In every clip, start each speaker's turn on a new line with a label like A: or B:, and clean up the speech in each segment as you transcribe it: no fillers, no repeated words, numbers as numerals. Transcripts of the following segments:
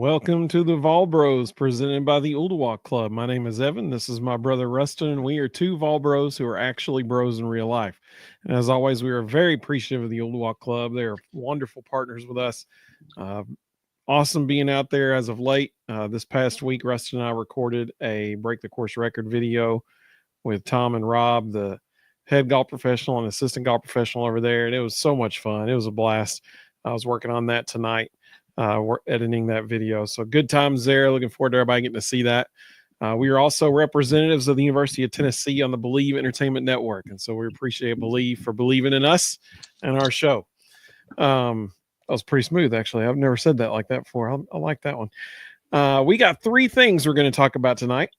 A: Welcome to the Vol Bros presented by the Oldwalk Club. My name is Evan. This is my brother Ruston, and we are two Vol Bros who are actually bros in real life. And as always, we are very appreciative of the Oldwalk Club. They are wonderful partners with us. Awesome being out there as of late. This past week, Ruston and I recorded a Break the Course record video with Tom and Rob, the head golf professional and assistant golf professional over there. And it was so much fun. It was a blast. I was working on that tonight. We're editing that video. So good times there. Looking forward to everybody getting to see that. We are also representatives of the University of Tennessee on the Believe Entertainment Network. And so we appreciate Believe for believing in us and our show. That was pretty smooth, actually. I've never said that like that before. I like that one. We got three things we're going to talk about tonight.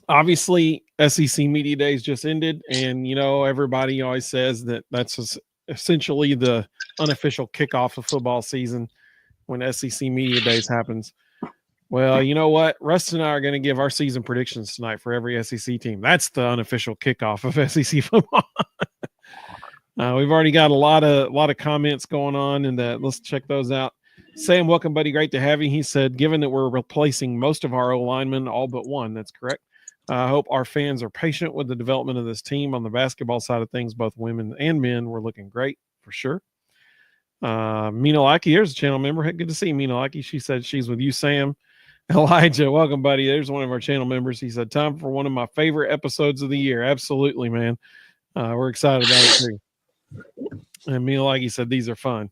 A: Obviously, SEC Media Days just ended. And, you know, everybody always says that that's essentially the unofficial kickoff of football season when SEC Media Days happens. Well, you know what? Russ and I are going to give our season predictions tonight for every SEC team. That's the unofficial kickoff of SEC football. We've already got a lot of comments going on, and let's check those out. Sam, welcome, buddy. Great to have you. He said, given that we're replacing most of our O-linemen, all but one, that's correct. I hope our fans are patient with the development of this team. On the basketball side of things, both women and men were looking great for sure. Mina Lackey, here's a channel member. Good to see Mina Lackey. She said she's with you, Sam. Elijah, welcome, buddy. There's one of our channel members. He said, time for one of my favorite episodes of the year. Absolutely, man. We're excited about it too. And Mina Lackey said, these are fun.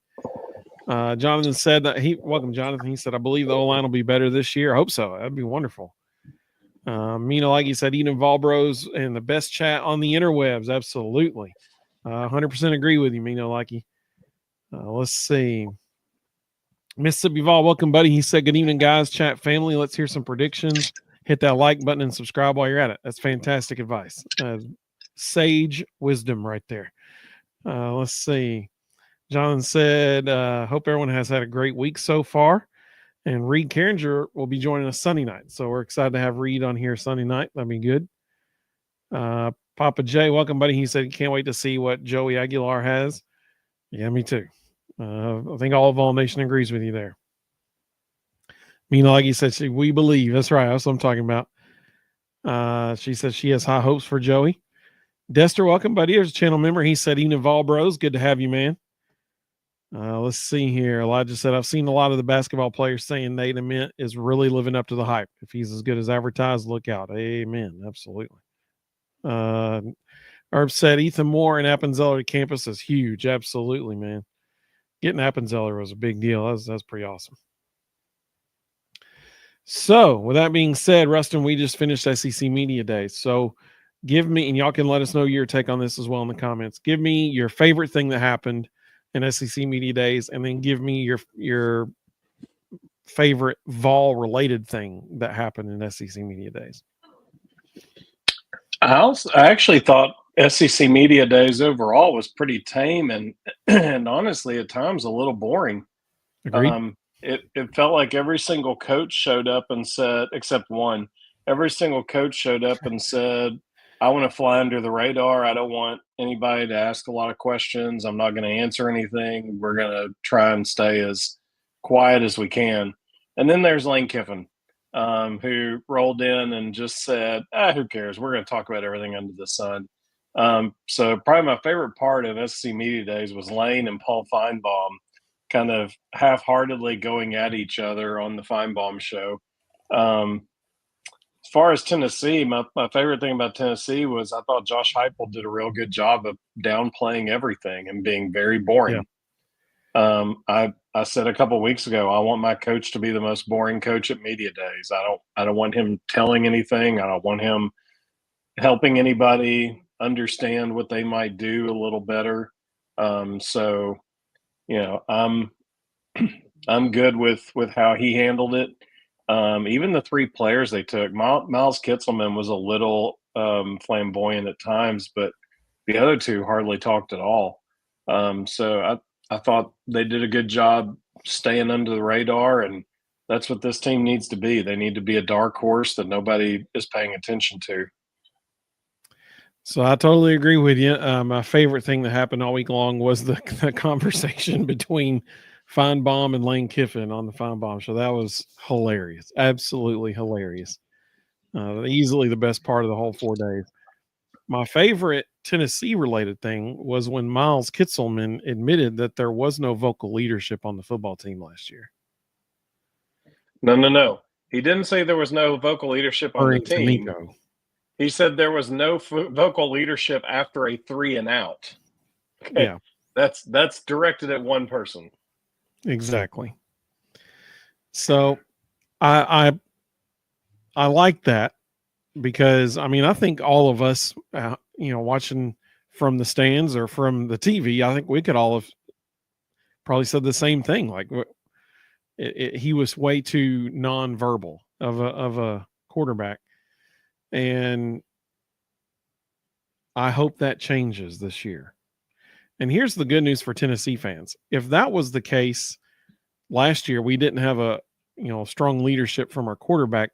A: Jonathan said that welcome, Jonathan. He said, I believe the O-line will be better this year. I hope so. That'd be wonderful. Mina Lackey said, Eden Volbros and the best chat on the interwebs. Absolutely. 100% agree with you, Mina Lackey. Let's see. Mississippi Vol, welcome, buddy. He said, good evening, guys, chat family. Let's hear some predictions. Hit that like button and subscribe while you're at it. That's fantastic advice. Sage wisdom right there. Let's see. John said, hope everyone has had a great week so far. And Reed Carringer will be joining us Sunday night. So we're excited to have Reed on here Sunday night. That'd be good. Papa J, welcome, buddy. He said, can't wait to see what Joey Aguilar has. Yeah, me too. I think all of All Nation agrees with you there. Mina, like you said, we believe. That's right. That's what I'm talking about. She says she has high hopes for Joey. Dester, welcome, buddy. There's a channel member. He said, Eden Vol Bros, good to have you, man. Let's see here. Elijah said, I've seen a lot of the basketball players saying Nate Ament is really living up to the hype. If he's as good as advertised, look out. Amen. Absolutely. Herb said Ethan Moore and Appenzeller to campus is huge. Absolutely, man. Getting Appenzeller was a big deal. That's pretty awesome. So, with that being said, Ruston, we just finished SEC Media Day. So, give me, and y'all can let us know your take on this as well in the comments. Give me your favorite thing that happened in SEC Media Days, and then give me your favorite Vol-related thing that happened in SEC Media Days.
B: I actually thought SEC Media Days overall was pretty tame and honestly at times a little boring.
A: Agreed.
B: It felt like every single coach showed up and said, except one, every single coach showed up and said, I want to fly under the radar. I don't want anybody to ask a lot of questions. I'm not going to answer anything. We're going to try and stay as quiet as we can. And then there's Lane Kiffin, who rolled in and just said, who cares? We're going to talk about everything under the sun. So probably my favorite part of SEC Media Days was Lane and Paul Feinbaum kind of half-heartedly going at each other on the Feinbaum show. As far as Tennessee, my favorite thing about Tennessee was I thought Josh Heupel did a real good job of downplaying everything and being very boring. Yeah. I said a couple of weeks ago, I want my coach to be the most boring coach at Media Days. I don't want him telling anything. I don't want him helping anybody understand what they might do a little better. So, you know, I'm good with how he handled it. Even the three players they took, Miles Kitzelman was a little flamboyant at times, but the other two hardly talked at all. So I thought they did a good job staying under the radar, and that's what this team needs to be. They need to be a dark horse that nobody is paying attention to.
A: So I totally agree with you. My favorite thing that happened all week long was the conversation between Feinbaum and Lane Kiffin on the Feinbaum show. That was hilarious. Absolutely hilarious. Easily the best part of the whole 4 days. My favorite Tennessee-related thing was when Miles Kitzelman admitted that there was no vocal leadership on the football team last year.
B: No. He didn't say there was no vocal leadership on the team.
A: Nico.
B: He said there was no vocal leadership after a 3 and out. Okay.
A: Yeah.
B: That's directed at one person.
A: Exactly. So I like that because, I mean, I think all of us, watching from the stands or from the TV, I think we could all have probably said the same thing. Like he was way too nonverbal of a quarterback. And I hope that changes this year. And here's the good news for Tennessee fans. If that was the case last year, we didn't have a strong leadership from our quarterback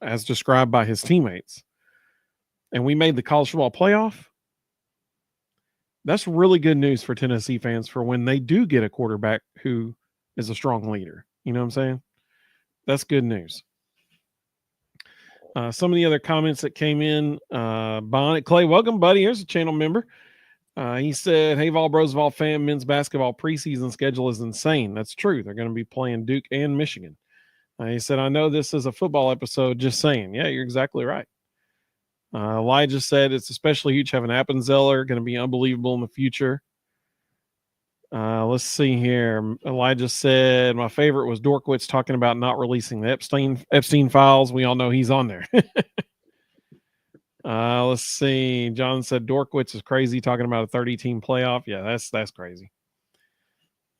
A: as described by his teammates, and we made the college football playoff. That's really good news for Tennessee fans for when they do get a quarterback who is a strong leader. You know what I'm saying? That's good news. Some of the other comments that came in, Bonnet Clay, welcome, buddy. Here's a channel member. He said, hey, Vol Bros, Vol fam, men's basketball preseason schedule is insane. That's true. They're going to be playing Duke and Michigan. He said, I know this is a football episode, just saying. Yeah, you're exactly right. Elijah said, it's especially huge having Appenzeller, going to be unbelievable in the future. Let's see here. Elijah said, my favorite was Dorkwitz talking about not releasing the Epstein files. We all know he's on there. Let's see. John said Dorkwitz is crazy talking about a 30-team playoff. Yeah, that's crazy.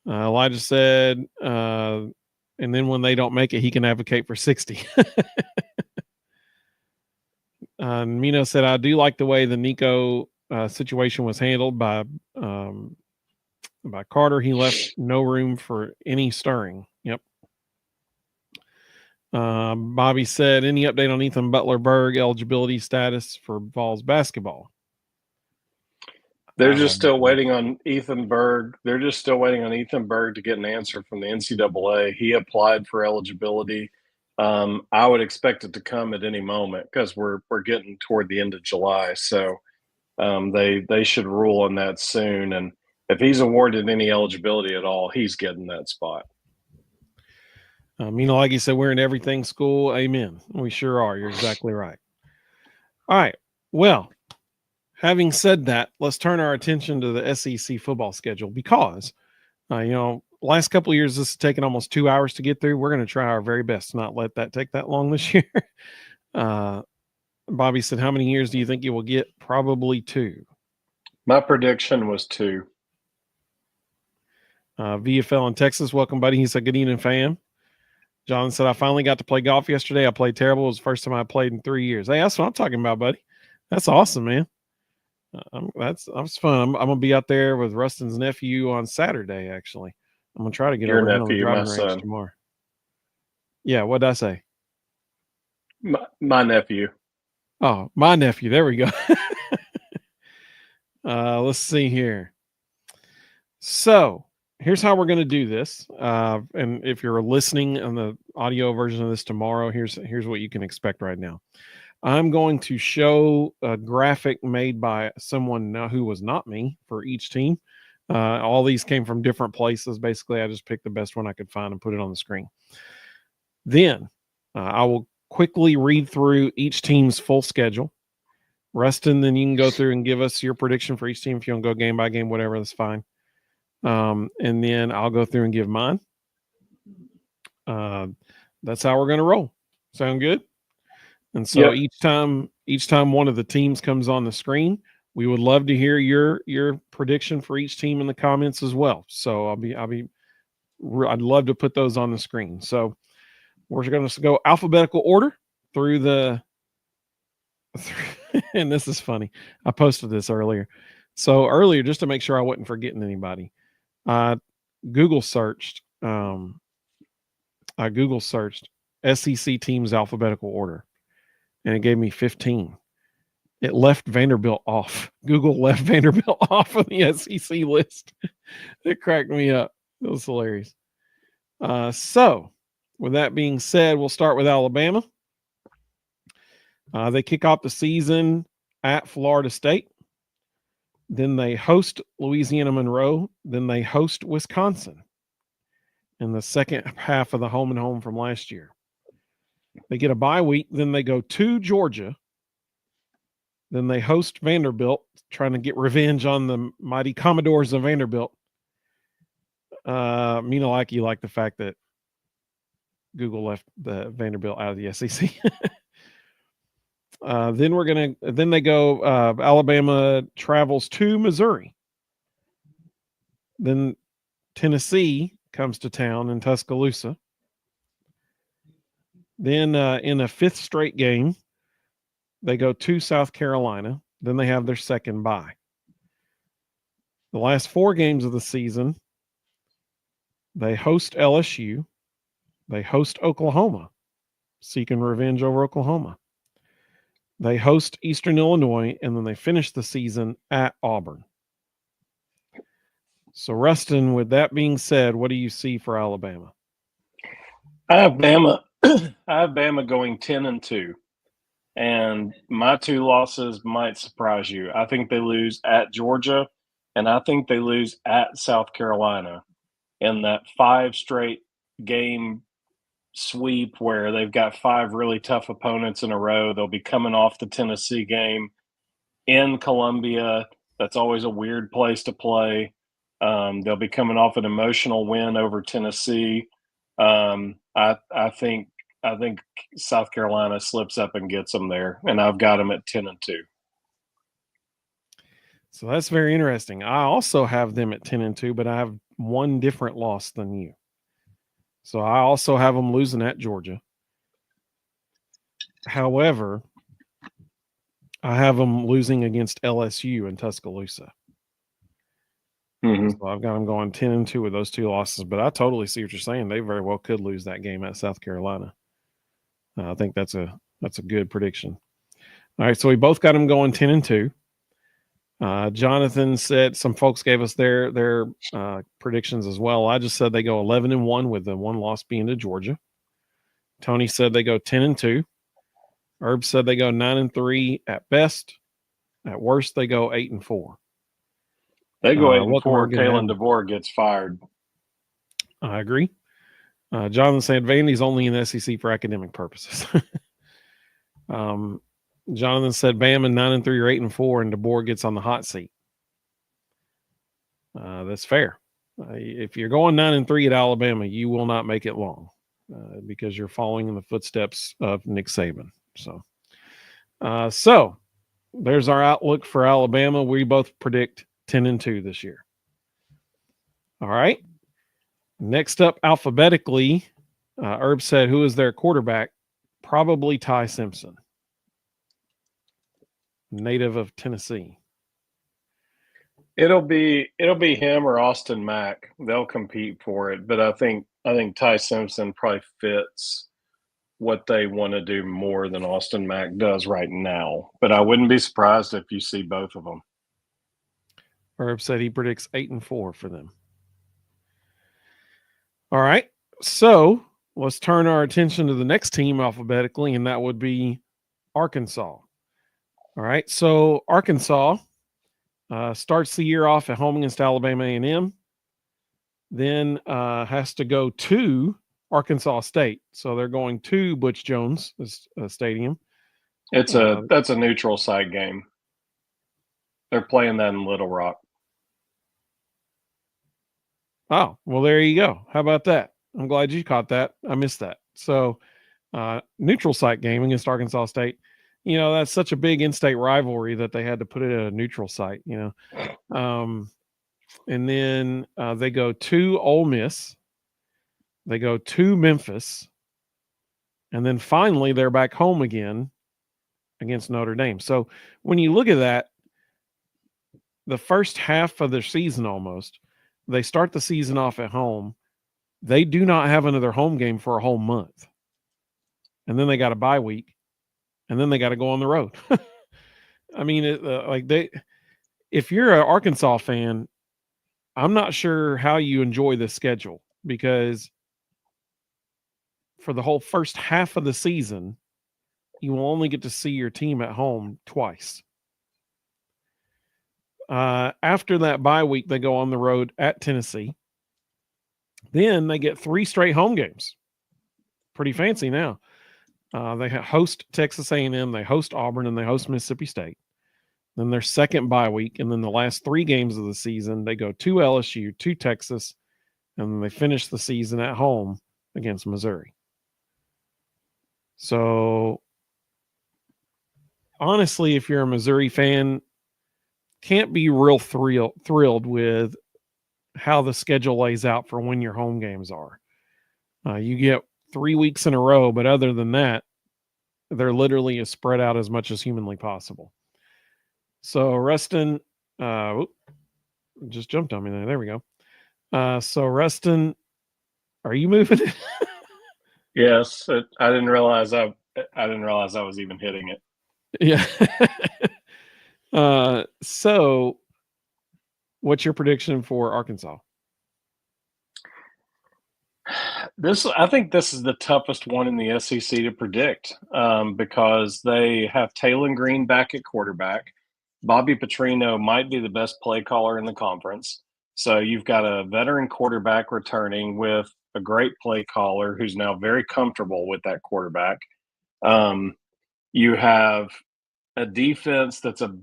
A: Elijah said, and then when they don't make it, he can advocate for 60. Mino said, I do like the way the Nico situation was handled by Carter. He left no room for any stirring. Yep. Bobby said, any update on Ethan Butler-Berg eligibility status for Vols basketball?
B: They're just still waiting on Ethan Berg. They're just still waiting on Ethan Berg to get an answer from the NCAA. He applied for eligibility. I would expect it to come at any moment because we're getting toward the end of July. So they should rule on that soon. And if he's awarded any eligibility at all, he's getting that spot.
A: Like you said, we're in everything school. Amen. We sure are. You're exactly right. All right. Well, having said that, let's turn our attention to the SEC football schedule because, last couple of years, this has taken almost 2 hours to get through. We're going to try our very best to not let that take that long this year. Bobby said, how many years do you think you will get? Probably 2.
B: My prediction was 2.
A: VFL in Texas, welcome, buddy. He said, good evening, fam. John said, I finally got to play golf yesterday. I played terrible. It was the first time I played in 3 years. Hey, that's what I'm talking about, buddy. That's awesome, man. That's fun. I'm going to be out there with Ruston's nephew on Saturday, actually. I'm going to try to get
B: Your
A: over
B: nephew,
A: on the driving
B: my
A: range
B: son.
A: tomorrow. Yeah, what did I say?
B: My nephew.
A: Oh, my nephew. There we go. Let's see here. So here's how we're going to do this. And if you're listening on the audio version of this tomorrow, here's what you can expect right now. I'm going to show a graphic made by someone who was not me for each team. All these came from different places. Basically, I just picked the best one I could find and put it on the screen. Then I will quickly read through each team's full schedule. Ruston, then you can go through and give us your prediction for each team. If you want to go game by game, whatever, that's fine. And then I'll go through and give mine. That's how we're going to roll. Sound good? And so each time one of the teams comes on the screen, we would love to hear your prediction for each team in the comments as well. So I'd love to put those on the screen. So we're going to go alphabetical order through and this is funny. I posted this earlier. So earlier, just to make sure I wasn't forgetting anybody, Google searched SEC teams alphabetical order, and it gave me 15. It left Vanderbilt off. Google left Vanderbilt off of the SEC list. It cracked me up. It was hilarious. So, with that being said, we'll start with Alabama. They kick off the season at Florida State. Then they host Louisiana Monroe. Then they host Wisconsin in the second half of the home and home from last year. They get a bye week. Then they go to Georgia. Then they host Vanderbilt, trying to get revenge on the mighty Commodores of Vanderbilt. Mina like you like the fact that Google left the Vanderbilt out of the SEC. Then they go, Alabama travels to Missouri. Then Tennessee comes to town in Tuscaloosa. Then in a fifth straight game, they go to South Carolina. Then they have their second bye. The last 4 games of the season, they host LSU. They host Oklahoma, seeking revenge over Oklahoma. They host Eastern Illinois, and then they finish the season at Auburn. So, Ruston, with that being said, what do you see for Alabama?
B: I have Bama going 10-2. And my 2 losses might surprise you. I think they lose at Georgia, and I think they lose at South Carolina in that 5 straight game sweep where they've got 5 really tough opponents in a row. They'll be coming off the Tennessee game in Columbia. That's always a weird place to play. They'll be coming off an emotional win over Tennessee. I think South Carolina slips up and gets them there, and I've got them at 10-2.
A: So that's very interesting. I also have them at 10-2, but I have one different loss than you. So I also have them losing at Georgia. However, I have them losing against LSU in Tuscaloosa.
B: Mm-hmm.
A: So I've got them going 10-2 with those 2 losses, but I totally see what you're saying. They very well could lose that game at South Carolina. I think that's a good prediction. All right, so we both got them going 10-2. Jonathan said some folks gave us their predictions as well. I just said they go 11-1 with the 1 loss being to Georgia. Tony said they go 10-2. Herb said they go 9-3 at best. At worst, they go 8-4.
B: They go 8-4. Kalen DeVore gets fired.
A: I agree. Jonathan said Vandy's only in the SEC for academic purposes. Jonathan said Bama 9-3 or 8-4, and DeBoer gets on the hot seat. That's fair. If you're going 9-3 at Alabama, you will not make it long because you're following in the footsteps of Nick Saban. So there's our outlook for Alabama. We both predict 10-2 this year. All right. Next up, alphabetically, Herb said, who is their quarterback? Probably Ty Simpson, native of Tennessee.
B: It'll be him or Austin Mack. They'll compete for it, but I think Ty Simpson probably fits what they want to do more than Austin Mack does right now. But I wouldn't be surprised if you see both of them.
A: Herb said he predicts 8-4 for them. All right, so let's turn our attention to the next team alphabetically, and that would be Arkansas. All right, so Arkansas starts the year off at home against Alabama A&M, then has to go to Arkansas State. So they're going to Butch Jones Stadium.
B: That's a neutral site game. They're playing that in Little Rock.
A: Oh, well, there you go. How about that? I'm glad you caught that. I missed that. So neutral site game against Arkansas State. You know, that's such a big in-state rivalry that they had to put it at a neutral site, you know. And then they go to Ole Miss. They go to Memphis. And then finally, they're back home again against Notre Dame. So when you look at that, the first half of their season almost, they start the season off at home. They do not have another home game for a whole month. And then they got a bye week. And then they got to go on the road. I mean, if you're an Arkansas fan, I'm not sure how you enjoy this schedule because for the whole first half of the season, you will only get to see your team at home twice. After that bye week, they go on the road at Tennessee. Then they get 3 straight home games. Pretty fancy now. They host Texas A&M, they host Auburn, and they host Mississippi State. Then their second bye week, and then the last 3 games of the season, they go to LSU, to Texas, and then they finish the season at home against Missouri. So, honestly, if you're a Missouri fan, can't be real thrilled with how the schedule lays out for when your home games are. You get 3 weeks in a row, but other than that, they're literally as spread out as much as humanly possible. So Ruston, just jumped on me there. There we go. So Ruston, are you moving it?
B: Yes, I didn't realize I was even hitting it.
A: Yeah. So what's your prediction for Arkansas?
B: I think this is the toughest one in the SEC to predict because they have Taylor Green back at quarterback. Bobby Petrino might be the best play caller in the conference. So you've got a veteran quarterback returning with a great play caller who's now very comfortable with that quarterback. You have a defense that's a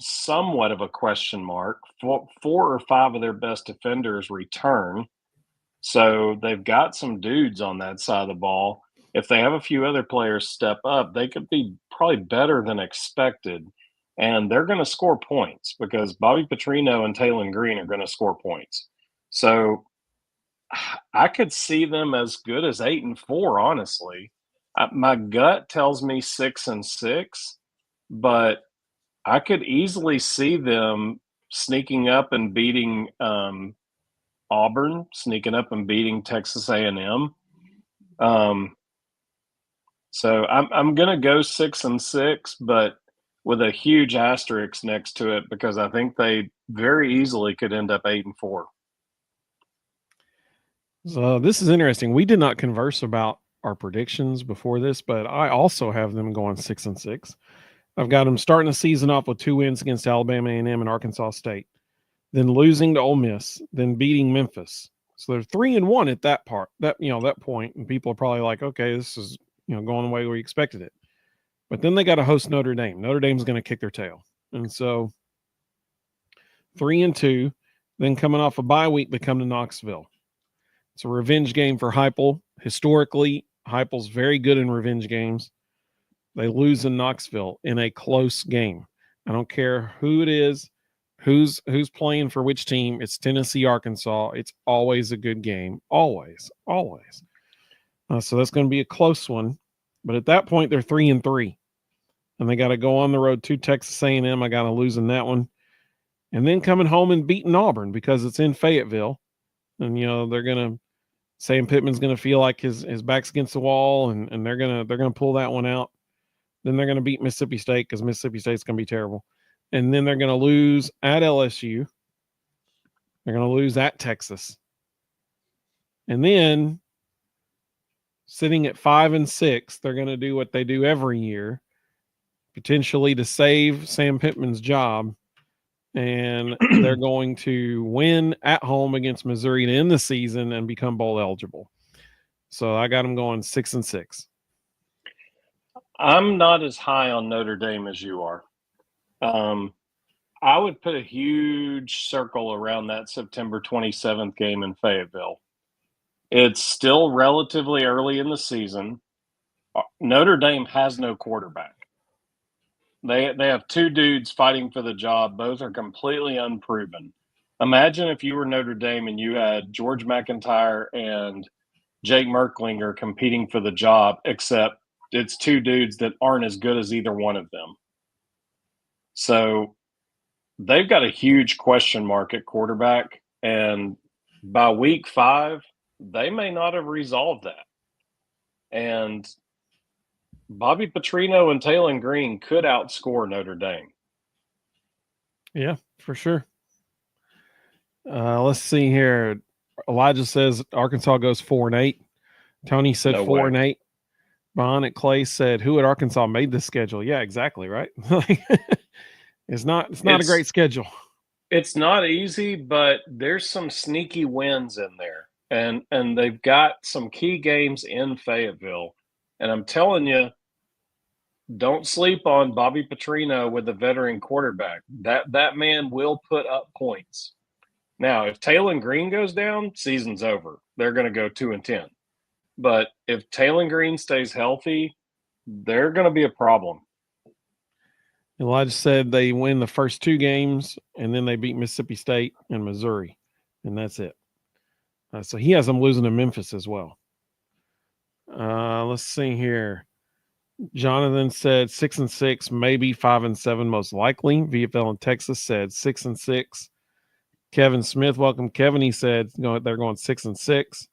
B: somewhat of a question mark. 4 or 5 of their best defenders return. So they've got some dudes on that side of the ball. If they have a few other players step up, they could be probably better than expected. And they're going to score points because Bobby Petrino and Taylor Green are going to score points. So I could see them as good as 8-4, honestly. My gut tells me 6-6, but I could easily see them sneaking up and beating Auburn, sneaking up and beating Texas A&M. So I'm going to go 6-6, but with a huge asterisk next to it because I think they very easily could end up 8-4.
A: So this is interesting. We did not converse about our predictions before this, but I also have them going 6-6. I've got them starting the season off with 2 wins against Alabama A&M and Arkansas State, then losing to Ole Miss, then beating Memphis. So they're 3-1 at that point, and people are probably like, okay, this is going the way we expected it. But then they got to host Notre Dame. Notre Dame's going to kick their tail, and so 3-2. Then coming off a bye week, they come to Knoxville. It's a revenge game for Heupel. Historically, Heupel's very good in revenge games. They lose in Knoxville in a close game. I don't care who it is, who's playing for which team. It's Tennessee, Arkansas. It's always a good game. Always. So that's going to be a close one. But at that point, they're 3-3. And they got to go on the road to Texas A&M. I got to lose in that one. And then coming home and beating Auburn because it's in Fayetteville. And, they're going to – Sam Pittman's going to feel like his back's against the wall, and they're gonna pull that one out. Then they're going to beat Mississippi State because Mississippi State's going to be terrible. And then they're going to lose at LSU. They're going to lose at Texas. And then sitting at 5-6, they're going to do what they do every year, potentially to save Sam Pittman's job. And they're going to win at home against Missouri to end the season and become bowl eligible. So I got them going 6-6.
B: I'm not as high on Notre Dame as you are. I would put a huge circle around that September 27th game in Fayetteville. It's still relatively early in the season. Notre Dame has no quarterback. They have 2 dudes fighting for the job. Both are completely unproven. Imagine if you were Notre Dame and you had George McIntyre and Jake Merklinger competing for the job, except it's 2 dudes that aren't as good as either one of them. So they've got a huge question mark at quarterback, and by week 5, they may not have resolved that. And Bobby Petrino and Taylor Green could outscore Notre Dame.
A: Yeah, for sure. Let's see here. Elijah says Arkansas goes 4-8. Tony said
B: No
A: 4
B: way.
A: and 8. Bon at Clay said, "Who at Arkansas made this schedule?" Yeah, exactly right. It's not a great schedule.
B: It's not easy, but there's some sneaky wins in there, and they've got some key games in Fayetteville. And I'm telling you, don't sleep on Bobby Petrino with a veteran quarterback. That man will put up points. Now, if Taylon Green goes down, season's over. They're going to go 2-10. But if Taylon Green stays healthy, they're going to be a problem.
A: Elijah said they win the first 2 games, and then they beat Mississippi State and Missouri, and that's it. So he has them losing to Memphis as well. Let's see here. Jonathan said 6-6, maybe 5-7, most likely. VFL in Texas said 6-6. Kevin Smith, welcome Kevin. He said they're going 6-6.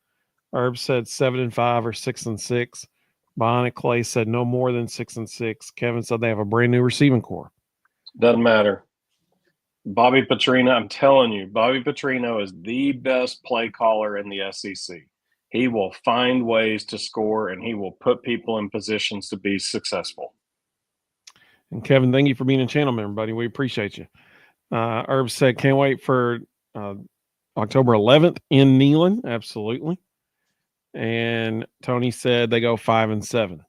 A: Herb said 7-5 or 6-6. Bionic Clay said no more than 6-6. Kevin said they have a brand new receiving core.
B: Doesn't matter. Bobby Petrino, I'm telling you, Bobby Petrino is the best play caller in the SEC. He will find ways to score, and he will put people in positions to be successful.
A: And Kevin, thank you for being a channel member, buddy. We appreciate you. Herb said, can't wait for October 11th in Neyland. Absolutely. And Tony said they go 5-7.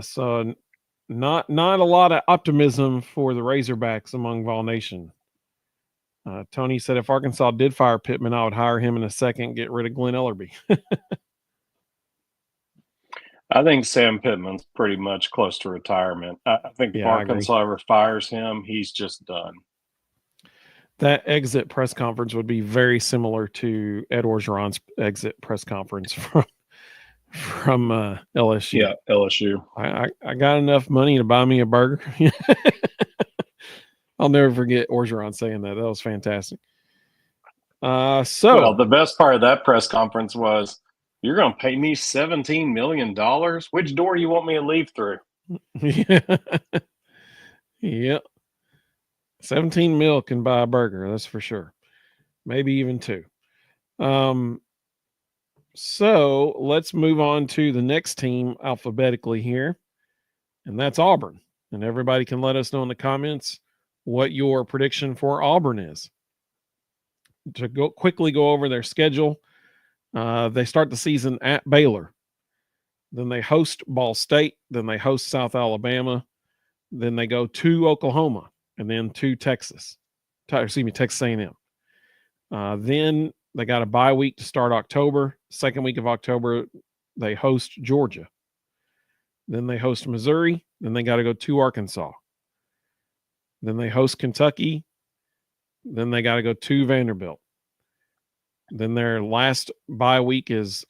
A: So not a lot of optimism for the Razorbacks among Vol Nation. Tony said if Arkansas did fire Pittman, I would hire him in a second, get rid of Glenn Ellerby.
B: I think Sam Pittman's pretty much close to retirement. I think if Arkansas ever fires him, he's just done.
A: That exit press conference would be very similar to Ed Orgeron's exit press conference from LSU.
B: Yeah, LSU.
A: I got enough money to buy me a burger. I'll never forget Orgeron saying that. That was fantastic. Well,
B: the best part of that press conference was, you're going to pay me $17 million? Which door you want me to leave through?
A: Yeah. 17 mil can buy a burger, that's for sure. Maybe even 2. So let's move on to the next team alphabetically here, and that's Auburn. And everybody can let us know in the comments what your prediction for Auburn is. To quickly go over their schedule, they start the season at Baylor. Then they host Ball State. Then they host South Alabama. Then they go to Oklahoma, and then to Texas. Texas A&M. Then they got a bye week to start October. Second week of October, they host Georgia. Then they host Missouri. Then they got to go to Arkansas. Then they host Kentucky. Then they got to go to Vanderbilt. Then their last bye week is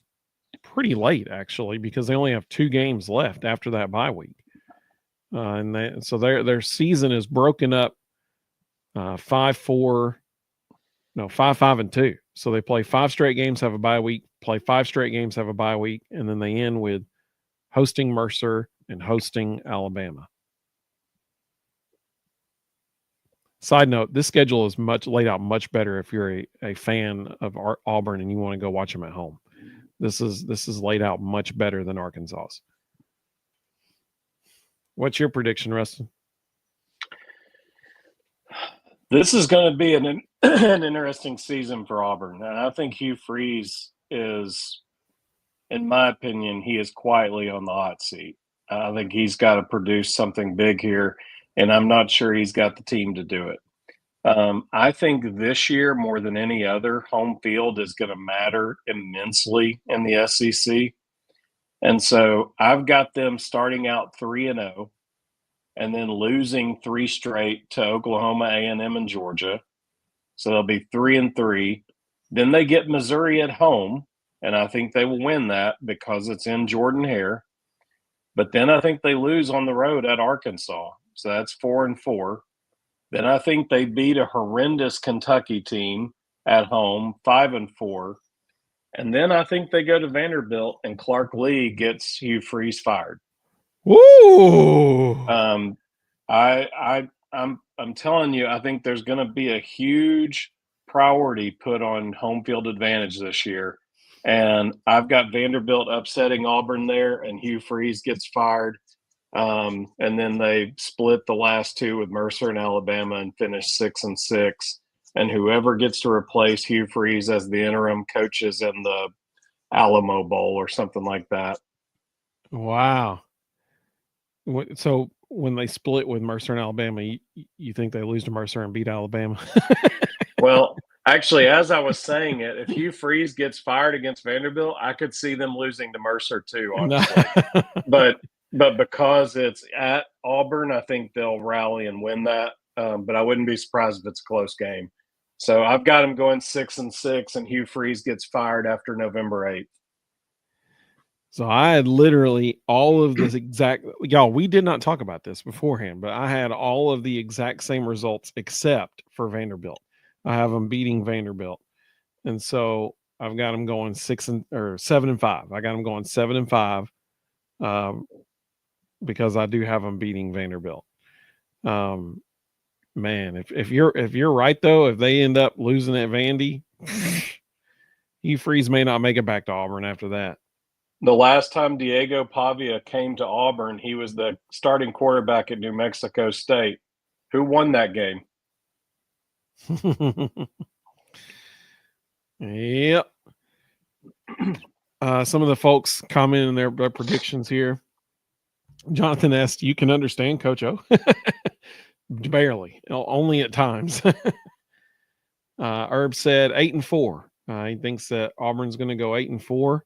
A: pretty late, actually, because they only have 2 games left after that bye week. So their season is broken up 5-5-2. So they play 5 straight games, have a bye week, play 5 straight games, have a bye week, and then they end with hosting Mercer and hosting Alabama. Side note, this schedule is laid out much better if you're a fan of Auburn and you want to go watch them at home. This is laid out much better than Arkansas's. What's your prediction, Ruston?
B: This is going to be an interesting season for Auburn. And I think Hugh Freeze is, in my opinion, he is quietly on the hot seat. I think he's got to produce something big here, and I'm not sure he's got the team to do it. I think this year, more than any other, home field is going to matter immensely in the SEC. And so I've got them starting out 3-0 and then losing 3 straight to Oklahoma, A&M, and Georgia. So they'll be 3-3. Then they get Missouri at home, and I think they will win that because it's in Jordan-Hare. But then I think they lose on the road at Arkansas. So that's 4-4. Then I think they beat a horrendous Kentucky team at home, 5-4. And then I think they go to Vanderbilt and Clark Lee gets Hugh Freeze fired.
A: Woo!
B: I'm telling you, I think there's going to be a huge priority put on home field advantage this year. And I've got Vanderbilt upsetting Auburn there, and Hugh Freeze gets fired. And then they split the last two with Mercer and Alabama and finish 6-6. And whoever gets to replace Hugh Freeze as the interim coaches in the Alamo Bowl or something like that.
A: Wow. So when they split with Mercer and Alabama, you think they lose to Mercer and beat Alabama?
B: Well, actually, as I was saying it, if Hugh Freeze gets fired against Vanderbilt, I could see them losing to Mercer too, honestly. but because it's at Auburn, I think they'll rally and win that. But I wouldn't be surprised if it's a close game. So I've got them going 6-6, and Hugh Freeze gets fired after November 8th.
A: So I had literally all of this exact, y'all, we did not talk about this beforehand, but I had all of the exact same results except for Vanderbilt. I have them beating Vanderbilt. And so I've got them going 7-5. I got them going 7-5 because I do have them beating Vanderbilt. Man, if you're right though, if they end up losing at Vandy, Hugh Freeze may not make it back to Auburn after that.
B: The last time Diego Pavia came to Auburn, he was the starting quarterback at New Mexico State. Who won that game?
A: Yep. Some of the folks commenting their predictions here. Jonathan asked, "You can understand Coach O?" Barely, only at times. Herb said 8-4. He thinks that Auburn's going to go 8-4.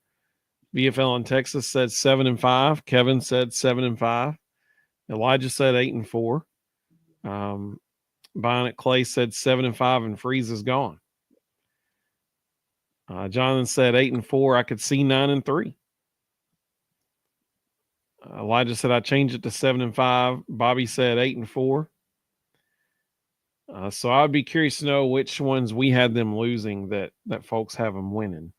A: VFL in Texas said 7-5. Kevin said 7-5. Elijah said 8-4. Bionic Clay said 7-5, and Freeze is gone. Jonathan said 8-4. I could see 9-3. Elijah said I changed it to 7-5. Bobby said 8-4. So I'd be curious to know which ones we had them losing that folks have them winning.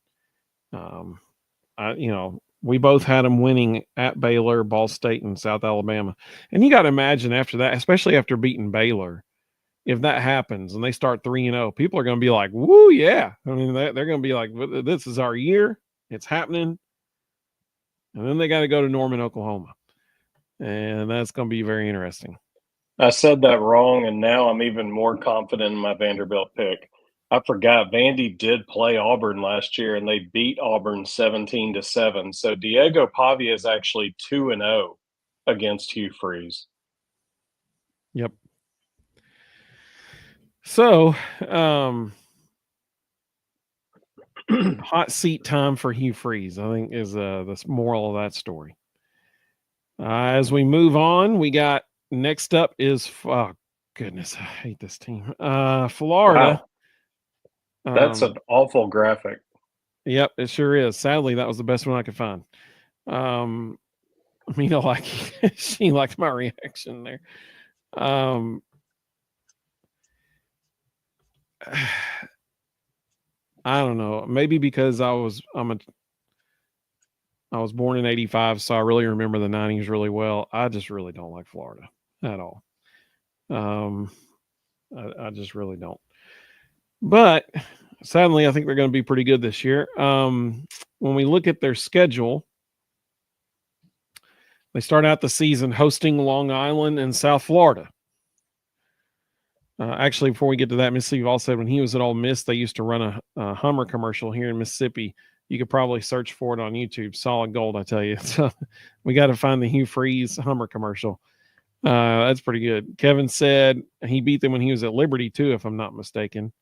A: We both had them winning at Baylor, Ball State, and South Alabama. And you got to imagine after that, especially after beating Baylor, if that happens and they start 3-0, people are going to be like, "Woo, yeah!" I mean, they're going to be like, "This is our year. It's happening." And then they got to go to Norman, Oklahoma, and that's going to be very interesting.
B: I said that wrong, and now I'm even more confident in my Vanderbilt pick. I forgot Vandy did play Auburn last year, and they beat Auburn 17-7. So Diego Pavia is actually 2-0 against Hugh Freeze.
A: Yep. So, hot seat time for Hugh Freeze, I think, is the moral of that story. As we move on, we got next up is goodness, I hate this team. Florida.
B: Wow. That's an awful graphic.
A: Yep, it sure is. Sadly, that was the best one I could find. Mina like she liked my reaction there. I don't know. Maybe because I was born in 85, so I really remember the 90s really well. I just really don't like Florida at all. I just really don't. But sadly, I think they're going to be pretty good this year. When we look at their schedule, they start out the season hosting Long Island and South Florida. Actually, before we get to that, Mississippi Vol said when he was at Ole Miss, they used to run a Hummer commercial here in Mississippi. You could probably search for it on YouTube. Solid gold, I tell you. So we got to find the Hugh Freeze Hummer commercial. That's pretty good. Kevin said he beat them when he was at Liberty, too, if I'm not mistaken.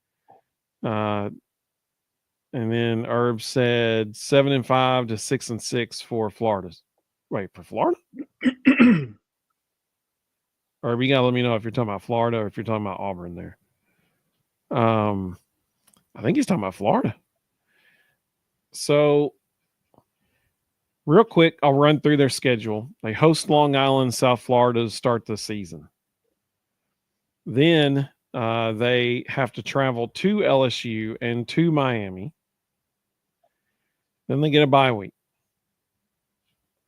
A: And then Herb said 7-5 to 6-6 for Florida. Wait, for Florida? Herb, you got to let me know if you're talking about Florida or if you're talking about Auburn there. I think he's talking about Florida. So, real quick, I'll run through their schedule. They host Long Island, South Florida to start the season. Then they have to travel to LSU and to Miami. Then they get a bye week.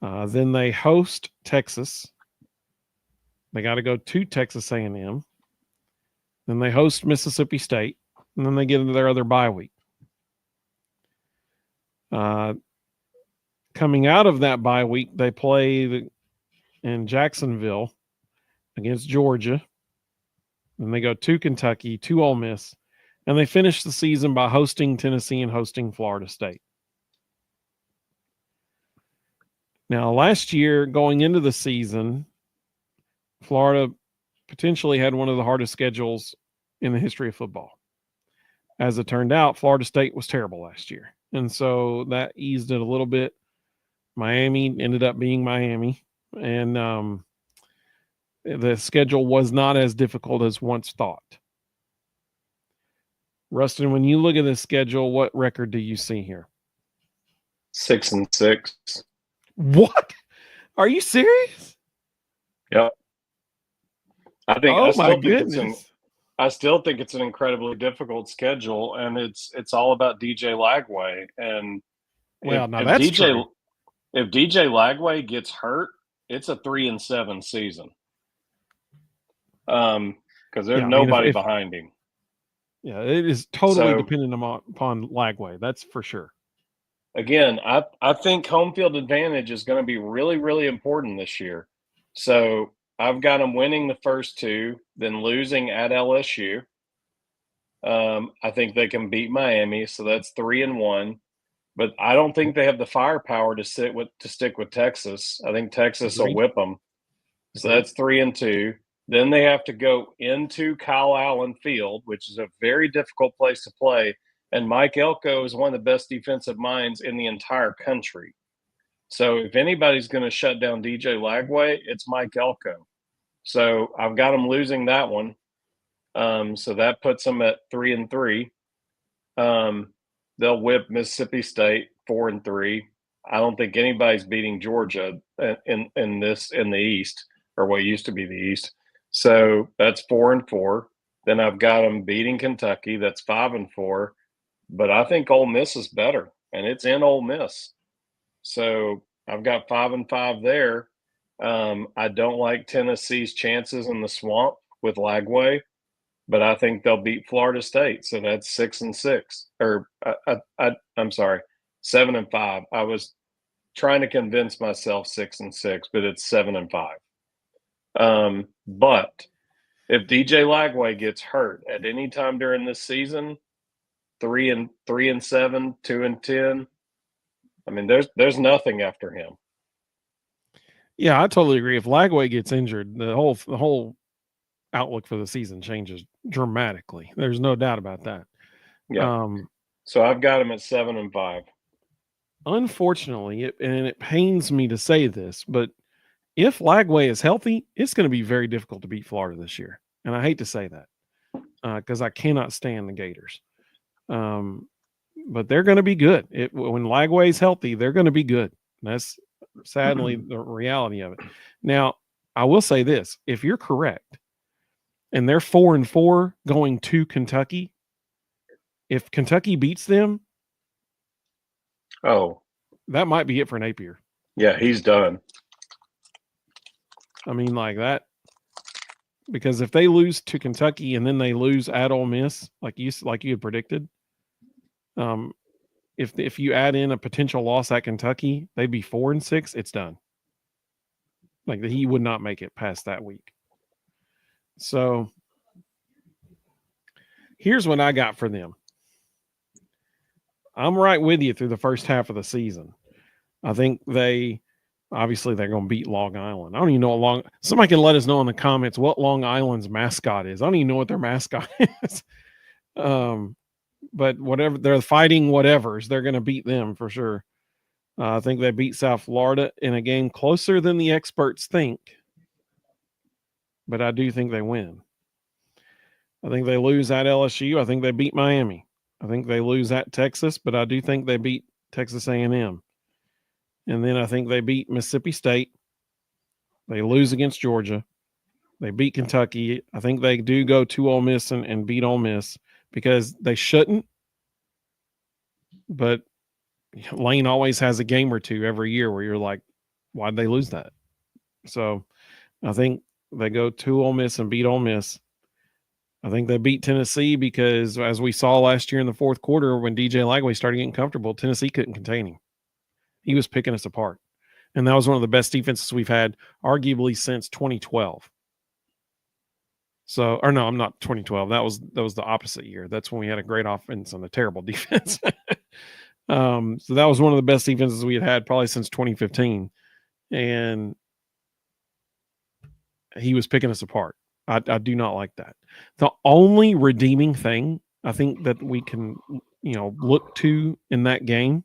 A: Then they host Texas. They got to go to Texas A&M. Then they host Mississippi State. And then they get into their other bye week. Coming out of that bye week, they play in Jacksonville against Georgia. Then they go to Kentucky, to Ole Miss, and they finish the season by hosting Tennessee and hosting Florida State. Now, last year, going into the season, Florida potentially had one of the hardest schedules in the history of football. As it turned out, Florida State was terrible last year. And so that eased it a little bit. Miami ended up being Miami. And the schedule was not as difficult as once thought. Ruston, when you look at this schedule, what record do you see here?
B: 6-6.
A: What? Are you serious?
B: Yep. I still think it's an incredibly difficult schedule, and it's all about DJ Lagway. And
A: that's true.
B: If DJ Lagway gets hurt, it's a 3-7 season. Because there's nobody behind him.
A: Yeah, it is totally dependent upon Lagway. That's for sure.
B: Again, I think home field advantage is going to be really, really important this year. So I've got them winning the first two, then losing at LSU. I think they can beat Miami, so that's 3-1. But I don't think they have the firepower to stick with Texas. I think Texas will whip them. So that's 3-2. Then they have to go into Kyle Allen Field, which is a very difficult place to play. And Mike Elko is one of the best defensive minds in the entire country. So if anybody's going to shut down DJ Lagway, it's Mike Elko. So I've got them losing that one. So that puts them at 3-3. They'll whip Mississippi State 4-3. I don't think anybody's beating Georgia in the East, or what used to be the East. So that's 4-4. Then I've got them beating Kentucky. That's 5-4. But I think Ole Miss is better, and it's in Ole Miss. So I've got 5-5 there. I don't like Tennessee's chances in the swamp with Lagway, but I think they'll beat Florida State. So that's 6-6. Or I'm sorry, 7-5. I was trying to convince myself 6-6, but it's 7-5. But if DJ Lagway gets hurt at any time during this season, 3-7, 2-10. I mean, there's nothing after him.
A: Yeah, I totally agree. If Lagway gets injured, the whole outlook for the season changes dramatically. There's no doubt about that.
B: Yeah. So I've got him at 7-5.
A: Unfortunately, it pains me to say this, but if Lagway is healthy, it's going to be very difficult to beat Florida this year. And I hate to say that because I cannot stand the Gators. But they're going to be good. When Lagway's healthy, they're going to be good. That's sadly the reality of it. Now, I will say this. If you're correct, and they're 4-4 going to Kentucky, if Kentucky beats them, that might be it for Napier.
B: Yeah, he's done. I
A: mean, like that. Because if they lose to Kentucky and then they lose at Ole Miss, like you had predicted, if you add in a potential loss at Kentucky, they'd be 4-6. It's done. Like he would not make it past that week. So here's what I got for them. I'm right with you through the first half of the season. I think they're going to beat Long Island. I don't even know somebody can let us know in the comments what Long Island's mascot is. I don't even know what their mascot is. But whatever they're fighting, whatevers, they're going to beat them for sure. I think they beat South Florida in a game closer than the experts think, but I do think they win. I think they lose at LSU. I think they beat Miami. I think they lose at Texas, but I do think they beat Texas A&M. And then I think they beat Mississippi State. They lose against Georgia. They beat Kentucky. I think they do go to Ole Miss and beat Ole Miss because they shouldn't. But Lane always has a game or two every year where you're like, why'd they lose that? So I think they go to Ole Miss and beat Ole Miss. I think they beat Tennessee because, as we saw last year in the fourth quarter, when DJ Lagway started getting comfortable, Tennessee couldn't contain him. He was picking us apart. And that was one of the best defenses we've had, arguably, since 2012. So, or no, I'm not 2012. That was the opposite year. That's when we had a great offense and a terrible defense. So that was one of the best defenses we had probably since 2015. And he was picking us apart. I do not like that. The only redeeming thing I think that we can, look to in that game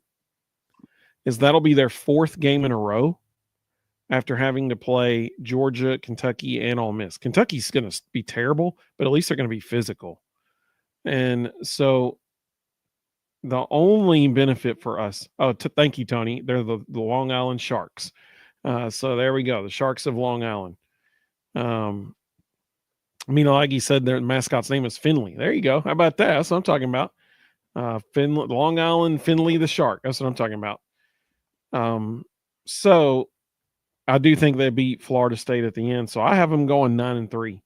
A: is that'll be their fourth game in a row after having to play Georgia, Kentucky, and Ole Miss. Kentucky's going to be terrible, but at least they're going to be physical. And so the only benefit for us, thank you, Tony, they're the Long Island Sharks. So there we go, the Sharks of Long Island. Minalagi said their mascot's name is Finley. There you go. How about that? That's what I'm talking about. Long Island, Finley the Shark. That's what I'm talking about. So I do think they beat Florida State at the end. So I have them going 9-3.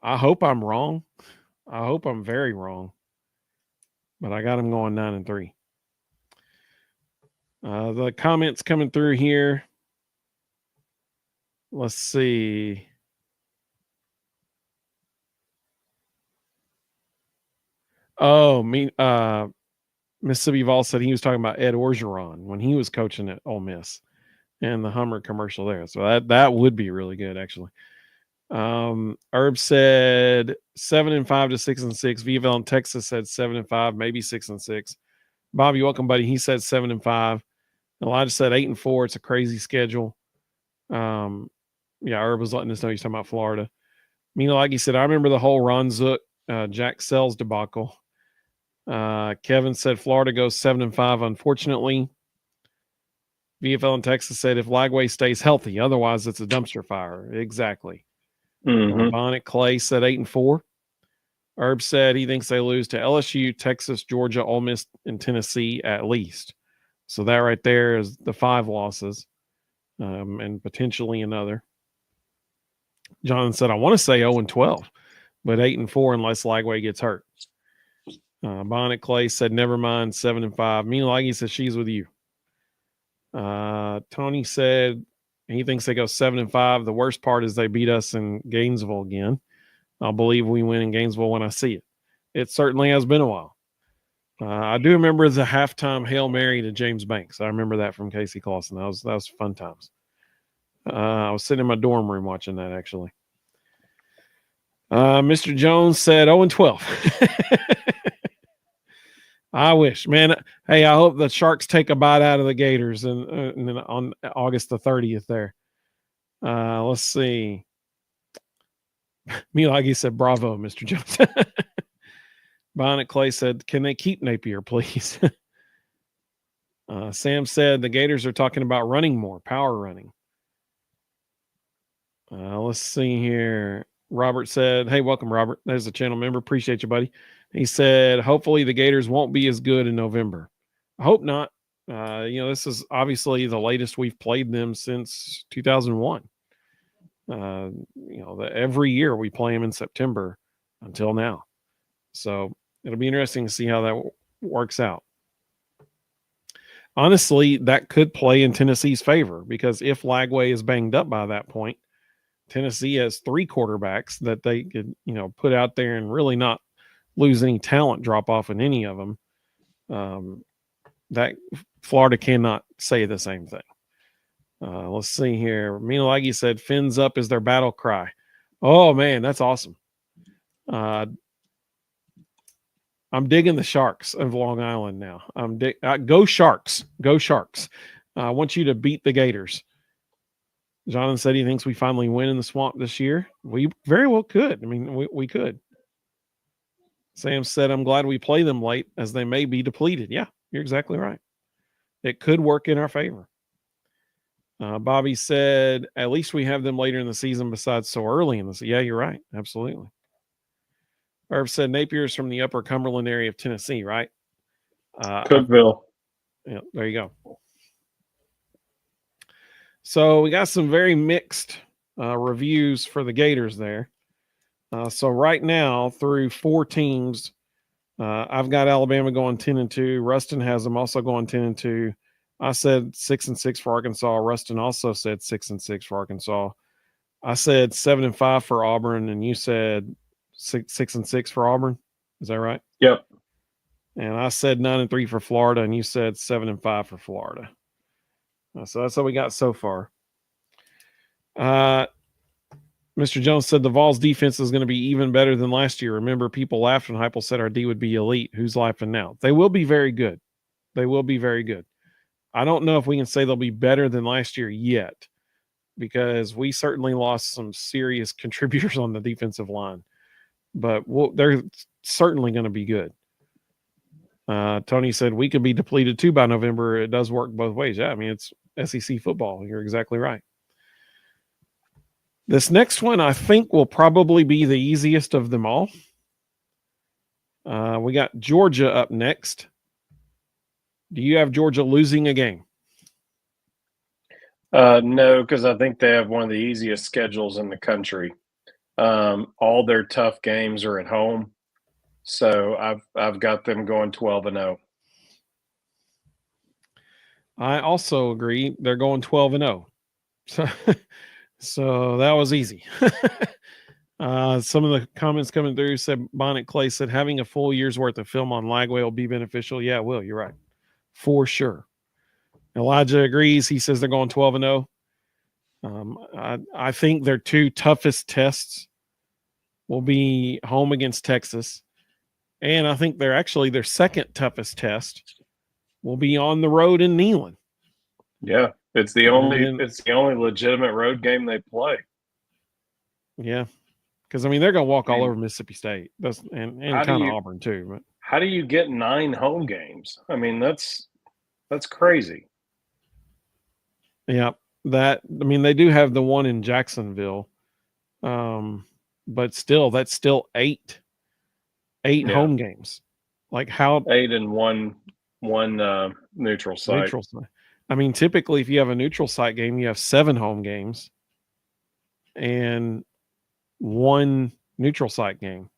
A: I hope I'm wrong. I hope I'm very wrong. But I got them going 9-3. The comments coming through here. Let's see. Oh, Mississippi Vol said he was talking about Ed Orgeron when he was coaching at Ole Miss and the Hummer commercial there. So that would be really good, actually. Herb said 7-5 to 6-6. VFL in Texas said 7-5, maybe 6-6. Bobby, welcome, buddy. He said 7-5. Elijah said 8-4. It's a crazy schedule. Herb was letting us know he's talking about Florida. Like he said, I remember the whole Ron Zook, Jack Sells debacle. Kevin said Florida goes 7-5. Unfortunately, VFL in Texas said if Lagway stays healthy, otherwise it's a dumpster fire. Exactly.
B: Mm-hmm.
A: Bonnet Clay said 8-4. Herb said he thinks they lose to LSU, Texas, Georgia, Ole Miss, and Tennessee at least. So that right there is the 5 losses, and potentially another. John said, I want to say 0-12, but 8-4 unless Lagway gets hurt. Bonnet Clay said, never mind, 7-5. Mina Laggy says she's with you. Tony said he thinks they go 7-5. The worst part is they beat us in Gainesville again. I'll believe we win in Gainesville when I see it. It certainly has been a while. I do remember the halftime Hail Mary to James Banks. I remember that from Casey Clausen. That was fun times. I was sitting in my dorm room watching that, actually. Mr. Jones said 0-12. I wish, man. Hey, I hope the Sharks take a bite out of the Gators and on August the 30th there. Let's see. Milagi said, bravo, Mr. Jones. Bonnet Clay said, can they keep Napier, please? Sam said the Gators are talking about running more, power running. Let's see here. Robert said, hey, welcome, Robert. There's a channel member. Appreciate you, buddy. He said, hopefully the Gators won't be as good in November. I hope not. This is obviously the latest we've played them since 2001. Every year we play them in September until now. So it'll be interesting to see how that works out. Honestly, that could play in Tennessee's favor because if Lagway is banged up by that point, Tennessee has 3 quarterbacks that they could, put out there and really not lose any talent drop off in any of them. That Florida cannot say the same thing. Let's see here. Minalagi said fins up is their battle cry. Oh man, that's awesome. I'm digging the Sharks of Long Island now. Go Sharks. Go Sharks. I want you to beat the Gators. Jonathan said he thinks we finally win in the swamp this year. We very well could. I mean, we could. Sam said, I'm glad we play them late as they may be depleted. Yeah, you're exactly right. It could work in our favor. Bobby said, at least we have them later in the season besides so early in the season. Yeah, you're right. Absolutely. Irv said Napier's from the upper Cumberland area of Tennessee, right?
B: Cookville.
A: Yeah, there you go. So we got some very mixed reviews for the Gators there. So right now, through 4 teams, I've got Alabama going 10-2. Ruston has them also going 10-2. I said 6-6 for Arkansas. Ruston also said 6-6 for Arkansas. I said 7-5 for Auburn, and you said 6-6 for Auburn. Is that right?
B: Yep.
A: And I said 9-3 for Florida, and you said 7-5 for Florida. So that's what we got so far. Mr. Jones said the Vols defense is going to be even better than last year. Remember, people laughed when Heupel said our D would be elite. Who's laughing now? They will be very good. They will be very good. I don't know if we can say they'll be better than last year yet, because we certainly lost some serious contributors on the defensive line. But they're certainly going to be good. Tony said we could be depleted too by November. It does work both ways. Yeah, I mean, it's SEC football. You're exactly right. This next one, I think, will probably be the easiest of them all. We got Georgia up next. Do you have Georgia losing a game?
B: No, because I think they have one of the easiest schedules in the country. All their tough games are at home, so I've got them going 12-0.
A: I also agree. They're going 12-0. So that was easy. Some of the comments coming through said, Bonnet Clay said, having a full year's worth of film on Lagway will be beneficial. Yeah, it will. You're right. For sure. Elijah agrees. He says they're going 12-0. I think their 2 toughest tests will be home against Texas. And I think their second toughest test will be on the road in Neyland.
B: Yeah. It's the only legitimate road game they play.
A: Yeah. Because, I mean, they're going to walk all over Mississippi State. And kind of Auburn, too. But
B: how do you get 9 home games? I mean, that's crazy.
A: Yeah. They do have the one in Jacksonville. But still, that's still 8 home games. Like how
B: 8 and one neutral site.
A: I mean, typically, if you have a neutral site game, you have 7 home games and 1 neutral site game.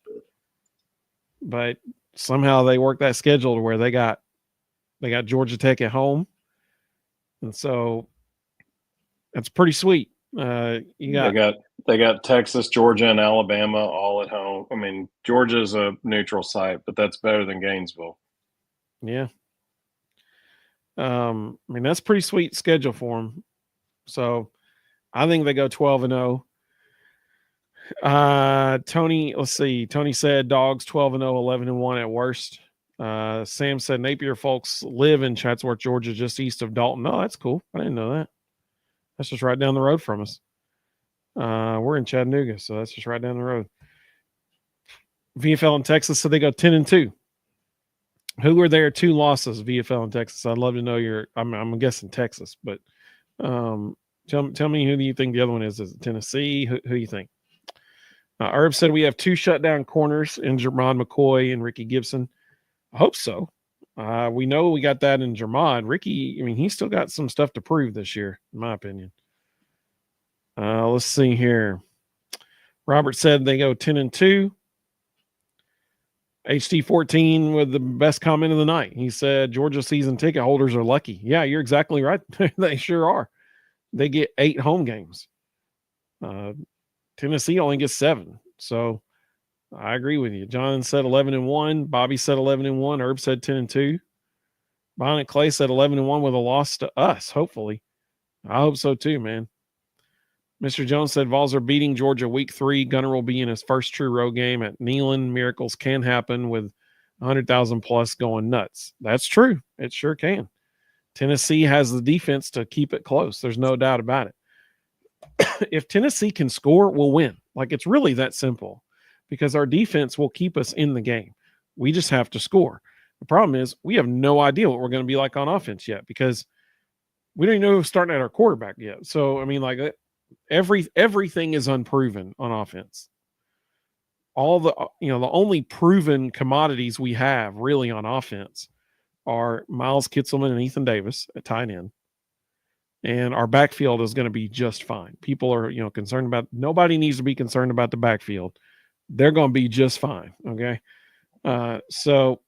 A: But somehow they work that schedule to where they got Georgia Tech at home, and so that's pretty sweet. They
B: got Texas, Georgia, and Alabama all at home. I mean, Georgia's a neutral site, but that's better than Gainesville.
A: Yeah. I mean, that's pretty sweet schedule for them. So I think they go 12-0. Tony, let's see. Tony said Dogs 12-0, 11-1 at worst. Sam said Napier folks live in Chatsworth, Georgia, just east of Dalton. Oh, that's cool. I didn't know that. That's just right down the road from us. We're in Chattanooga, so that's just right down the road. VFL in Texas, so they go 10-2. Who were their 2 losses, VFL in Texas? I'd love to know I'm guessing Texas, but tell me who do you think the other one is? Is it Tennessee? Who do you think? Herb said we have 2 shutdown corners in Jermod McCoy and Ricky Gibson. I hope so. We know we got that in Jermod. Ricky, I mean, he's still got some stuff to prove this year, in my opinion. Let's see here. Robert said they go 10-2. HD14 with the best comment of the night. He said Georgia season ticket holders are lucky. Yeah, you're exactly right. They sure are. They get 8 home games. Tennessee only gets 7. So I agree with you. John said 11-1. Bobby said 11-1. Herb said 10-2. Bonnet Clay said 11-1 with a loss to us, hopefully. I hope so too, man. Mr. Jones said Vols are beating Georgia week 3. Gunner will be in his first true road game at Neyland. Miracles can happen with 100,000 plus going nuts. That's true. It sure can. Tennessee has the defense to keep it close. There's no doubt about it. If Tennessee can score, we'll win. Like, it's really that simple, because our defense will keep us in the game. We just have to score. The problem is we have no idea what we're going to be like on offense yet, because we don't even know who's starting at our quarterback yet. So, I mean, like, everything is unproven on offense. All the only proven commodities we have really on offense are Miles Kitselman and Ethan Davis at tight end. And our backfield is going to be just fine. People are, concerned about, nobody needs to be concerned about the backfield. they're going to be just fine. Okay. So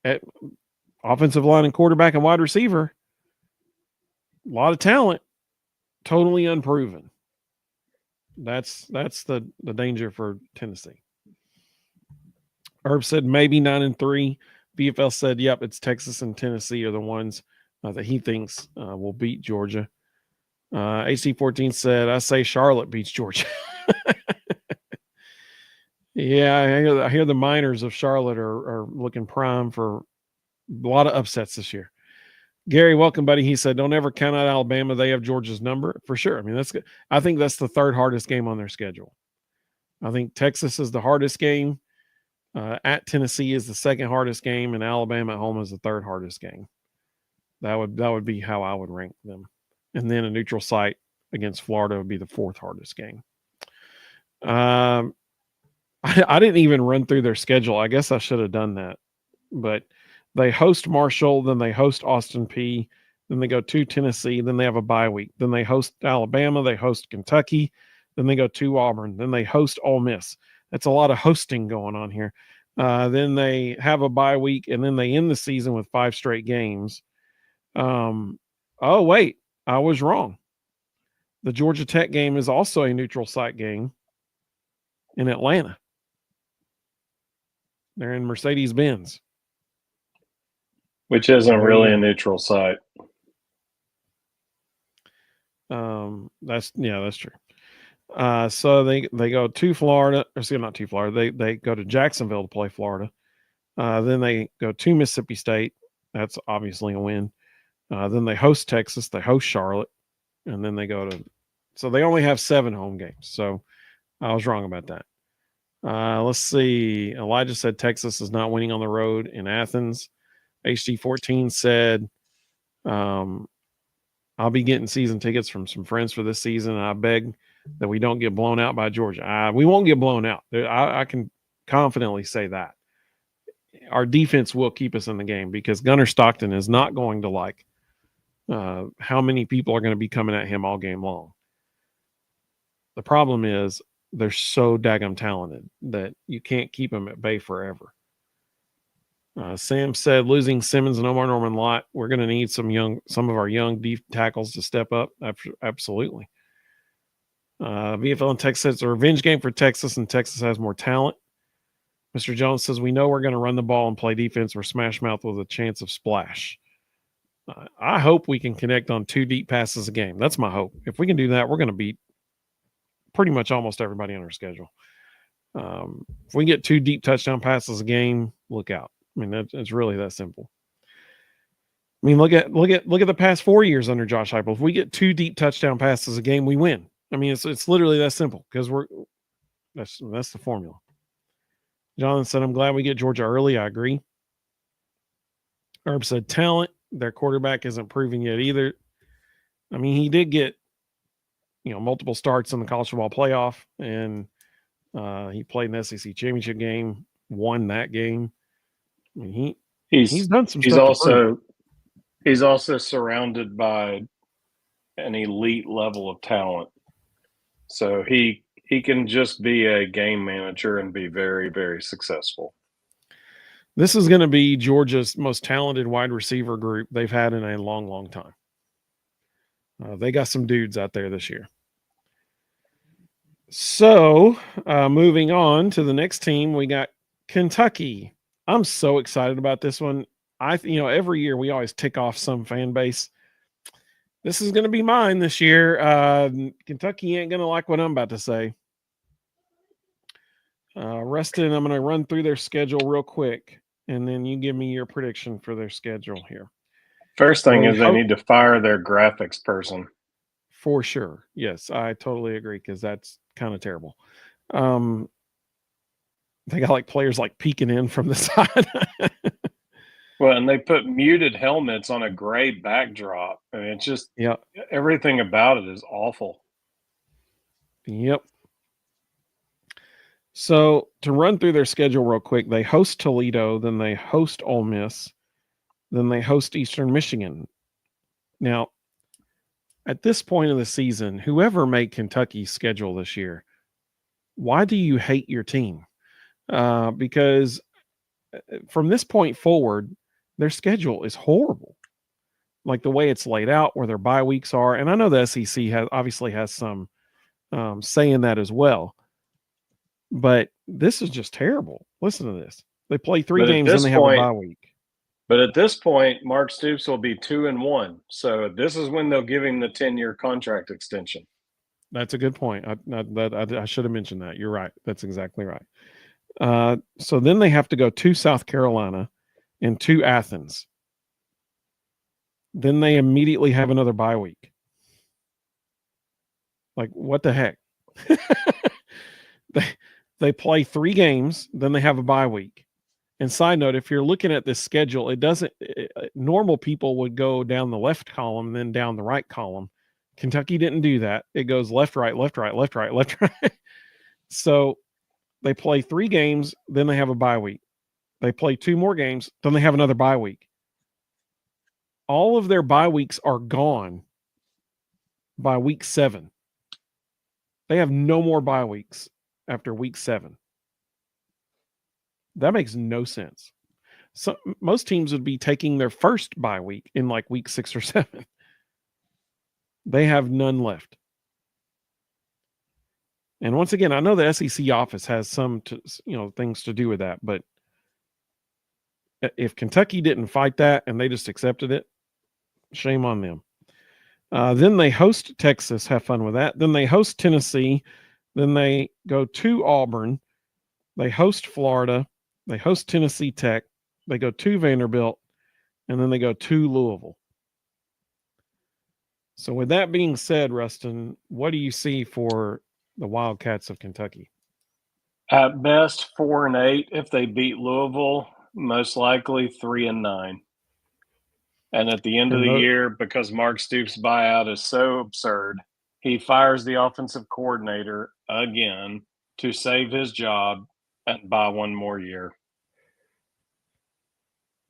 A: at offensive line and quarterback and wide receiver, a lot of talent, totally unproven. That's the danger for Tennessee. Herb said maybe 9-3. BFL said, yep, it's Texas and Tennessee are the ones that he thinks will beat Georgia. AC14 said, I say Charlotte beats Georgia. Yeah, I hear the Miners of Charlotte are looking prime for a lot of upsets this year. Gary, welcome, buddy. He said, don't ever count out Alabama. They have Georgia's number for sure. I mean, that's good. I think that's the third hardest game on their schedule. I think Texas is the hardest game. At Tennessee is the second hardest game, and Alabama at home is the third hardest game. That would be how I would rank them. And then a neutral site against Florida would be the fourth hardest game. I didn't even run through their schedule. I guess I should have done that. But they host Marshall, then they host Austin Peay, then they go to Tennessee, then they have a bye week. Then they host Alabama, they host Kentucky, then they go to Auburn, then they host Ole Miss. That's a lot of hosting going on here. Then they have a bye week, and then they end the season with 5 straight games. Oh, wait, I was wrong. The Georgia Tech game is also a neutral site game in Atlanta. They're in Mercedes-Benz.
B: Which isn't really a neutral site.
A: That's true. So they go to Florida, or not to Florida. They go to Jacksonville to play Florida. Then they go to Mississippi State. That's obviously a win. Then they host Texas. They host Charlotte, and then they go to. So they only have 7 home games. So I was wrong about that. Let's see. Elijah said Texas is not winning on the road in Athens. HD14 said, I'll be getting season tickets from some friends for this season. And I beg that we don't get blown out by Georgia. We won't get blown out. I can confidently say that. Our defense will keep us in the game because Gunnar Stockton is not going to like how many people are going to be coming at him all game long. The problem is they're so daggum talented that you can't keep them at bay forever. Sam said losing Simmons and Omar Norman Lott, we're going to need some of our young deep tackles to step up. Absolutely. VFL and Texas says it's a revenge game for Texas, and Texas has more talent. Mr. Jones says we know we're going to run the ball and play defense. We're smash mouth with a chance of splash. I hope we can connect on 2 deep passes a game. That's my hope. If we can do that, we're going to beat pretty much almost everybody on our schedule. If we get 2 deep touchdown passes a game, look out. I mean, it's really that simple. I mean, look at the past 4 years under Josh Heupel. If we get 2 deep touchdown passes a game, we win. I mean, it's literally that simple because that's the formula. Jonathan said, I'm glad we get Georgia early. I agree. Herb said talent. Their quarterback isn't proving yet either. I mean, he did get multiple starts in the college football playoff, and he played an SEC championship game, won that game. I mean, he's done some stuff.
B: He's also surrounded by an elite level of talent. So he can just be a game manager and be very, very successful.
A: This is going to be Georgia's most talented wide receiver group they've had in a long, long time. They got some dudes out there this year. So moving on to the next team, we got Kentucky. I'm so excited about this one. Every year we always tick off some fan base. This is going to be mine this year. Kentucky ain't going to like what I'm about to say. Ruston, I'm going to run through their schedule real quick, and then you give me your prediction for their schedule here.
B: First thing is they need to fire their graphics person.
A: For sure. Yes, I totally agree because that's kind of terrible. They got players peeking in from the side.
B: Well, and they put muted helmets on a gray backdrop. I mean, it's just everything about it is awful.
A: Yep. So to run through their schedule real quick, they host Toledo, then they host Ole Miss, then they host Eastern Michigan. Now, at this point of the season, whoever made Kentucky's schedule this year, why do you hate your team? Because from this point forward, their schedule is horrible. Like the way it's laid out, where their bye weeks are, and I know the SEC obviously has some say in that as well. But this is just terrible. Listen to this. They play 3 games and they have a bye week.
B: But at this point, Mark Stoops will be 2-1. So this is when they'll give him the 10-year contract extension.
A: That's a good point. I should have mentioned that. You're right. That's exactly right. So then they have to go to South Carolina and to Athens. Then they immediately have another bye week. Like, what the heck? They play 3 games, then they have a bye week. And side note, if you're looking at this schedule, normal people would go down the left column, then down the right column. Kentucky didn't do that. It goes left, right, left, right, left, right, left, right. So they play 3 games, then they have a bye week. They play 2 more games, then they have another bye week. All of their bye weeks are gone by week 7. They have no more bye weeks after week 7. That makes no sense. So most teams would be taking their first bye week in like week 6 or 7. They have none left. And once again, I know the SEC office has some things to do with that, but if Kentucky didn't fight that and they just accepted it, shame on them. Then they host Texas. Have fun with that. Then they host Tennessee. Then they go to Auburn. They host Florida. They host Tennessee Tech. They go to Vanderbilt. And then they go to Louisville. So with that being said, Ruston, what do you see for the Wildcats of Kentucky?
B: At best, 4-8. If they beat Louisville, most likely 3-9. And at the end of the year, because Mark Stoops' buyout is so absurd, he fires the offensive coordinator again to save his job and buy 1 more year.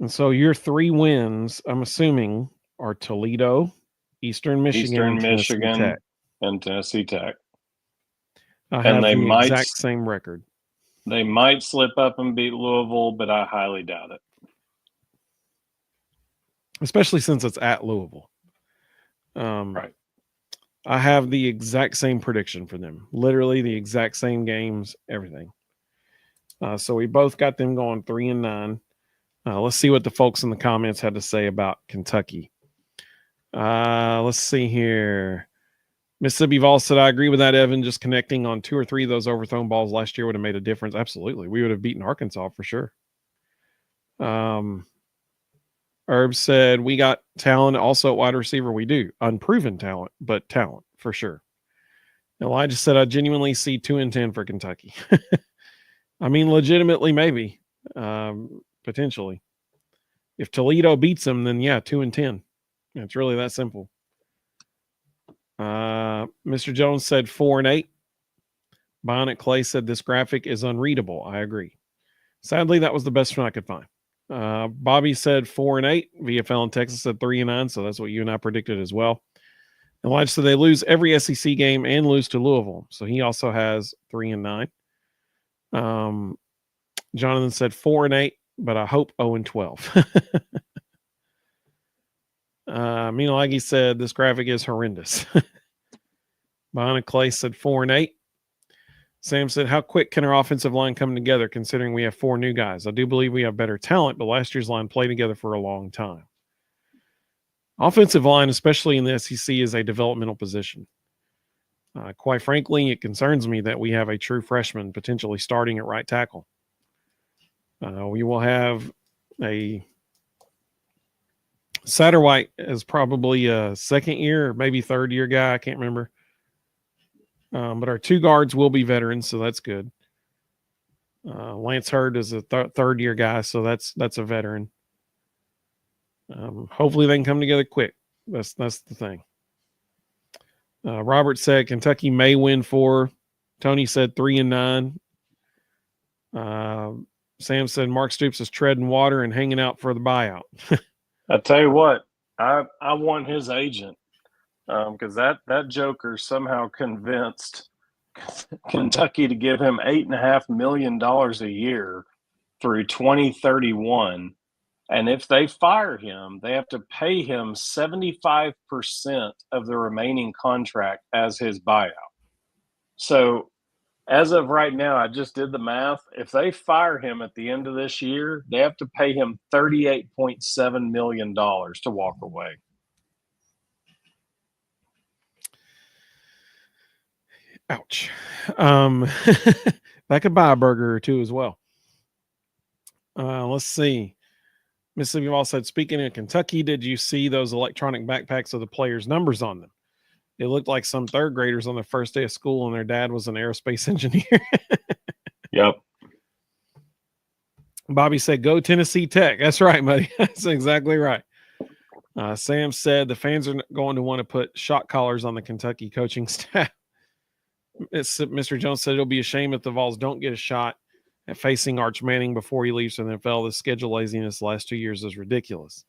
A: And so your 3 wins, I'm assuming, are Toledo, Eastern Michigan,
B: and Tennessee Tech.
A: I have the exact same record.
B: They might slip up and beat Louisville, but I highly doubt it.
A: Especially since it's at Louisville.
B: Right.
A: I have the exact same prediction for them. Literally the exact same games, everything. So we both got them going 3-9. Let's see what the folks in the comments had to say about Kentucky. Let's see here. Mississippi Vol said, I agree with that, Evan. Just connecting on 2 or 3 of those overthrown balls last year would have made a difference. Absolutely. We would have beaten Arkansas for sure. Herb said, we got talent also at wide receiver. We do. Unproven talent, but talent for sure. Elijah said, I genuinely see 2-10 for Kentucky. I mean, legitimately, maybe. Potentially. If Toledo beats them, then yeah, 2-10. It's really that simple. Mr. Jones said 4-8. Bionic Clay said this graphic is unreadable. I agree. Sadly, that was the best one I could find. Bobby said 4-8. VFL in Texas said 3-9. So that's what you and I predicted as well. Elijah said they lose every SEC game and lose to Louisville. So he also has 3-9. Jonathan said 4-8, but I hope 0-12. Minalagi said this graphic is horrendous. Bionic Clay said 4-8. Sam said, how quick can our offensive line come together considering we have 4 new guys? I do believe we have better talent, but last year's line played together for a long time. Offensive line, especially in the SEC, is a developmental position. Quite frankly, it concerns me that we have a true freshman potentially starting at right tackle. We will have a Satterwhite as probably a second year or maybe third year guy. I can't remember. But our 2 guards will be veterans, so that's good. Lance Hurd is a third year guy, so that's a veteran. Hopefully they can come together quick. That's the thing. Robert said Kentucky may win 4. Tony said 3-9. Sam said Mark Stoops is treading water and hanging out for the buyout.
B: I tell you what, I want his agent because that joker somehow convinced Kentucky to give him $8.5 million a year through 2031. And if they fire him, they have to pay him 75% of the remaining contract as his buyout. So as of right now, I just did the math. If they fire him at the end of this year, they have to pay him $38.7 million to walk away.
A: Ouch. That could buy a burger or two as well. Let's see. Mississippi Vol said, speaking of Kentucky, did you see those electronic backpacks with the players' numbers on them? It looked like some third graders on their first day of school, and their dad was an aerospace engineer.
B: Yep.
A: Bobby said, go Tennessee Tech. That's right, buddy. That's exactly right. Sam said the fans are going to want to put shot collars on the Kentucky coaching staff. Mr. Jones said it'll be a shame if the Vols don't get a shot at facing Arch Manning before he leaves the NFL. The schedule laziness the last 2 years is ridiculous.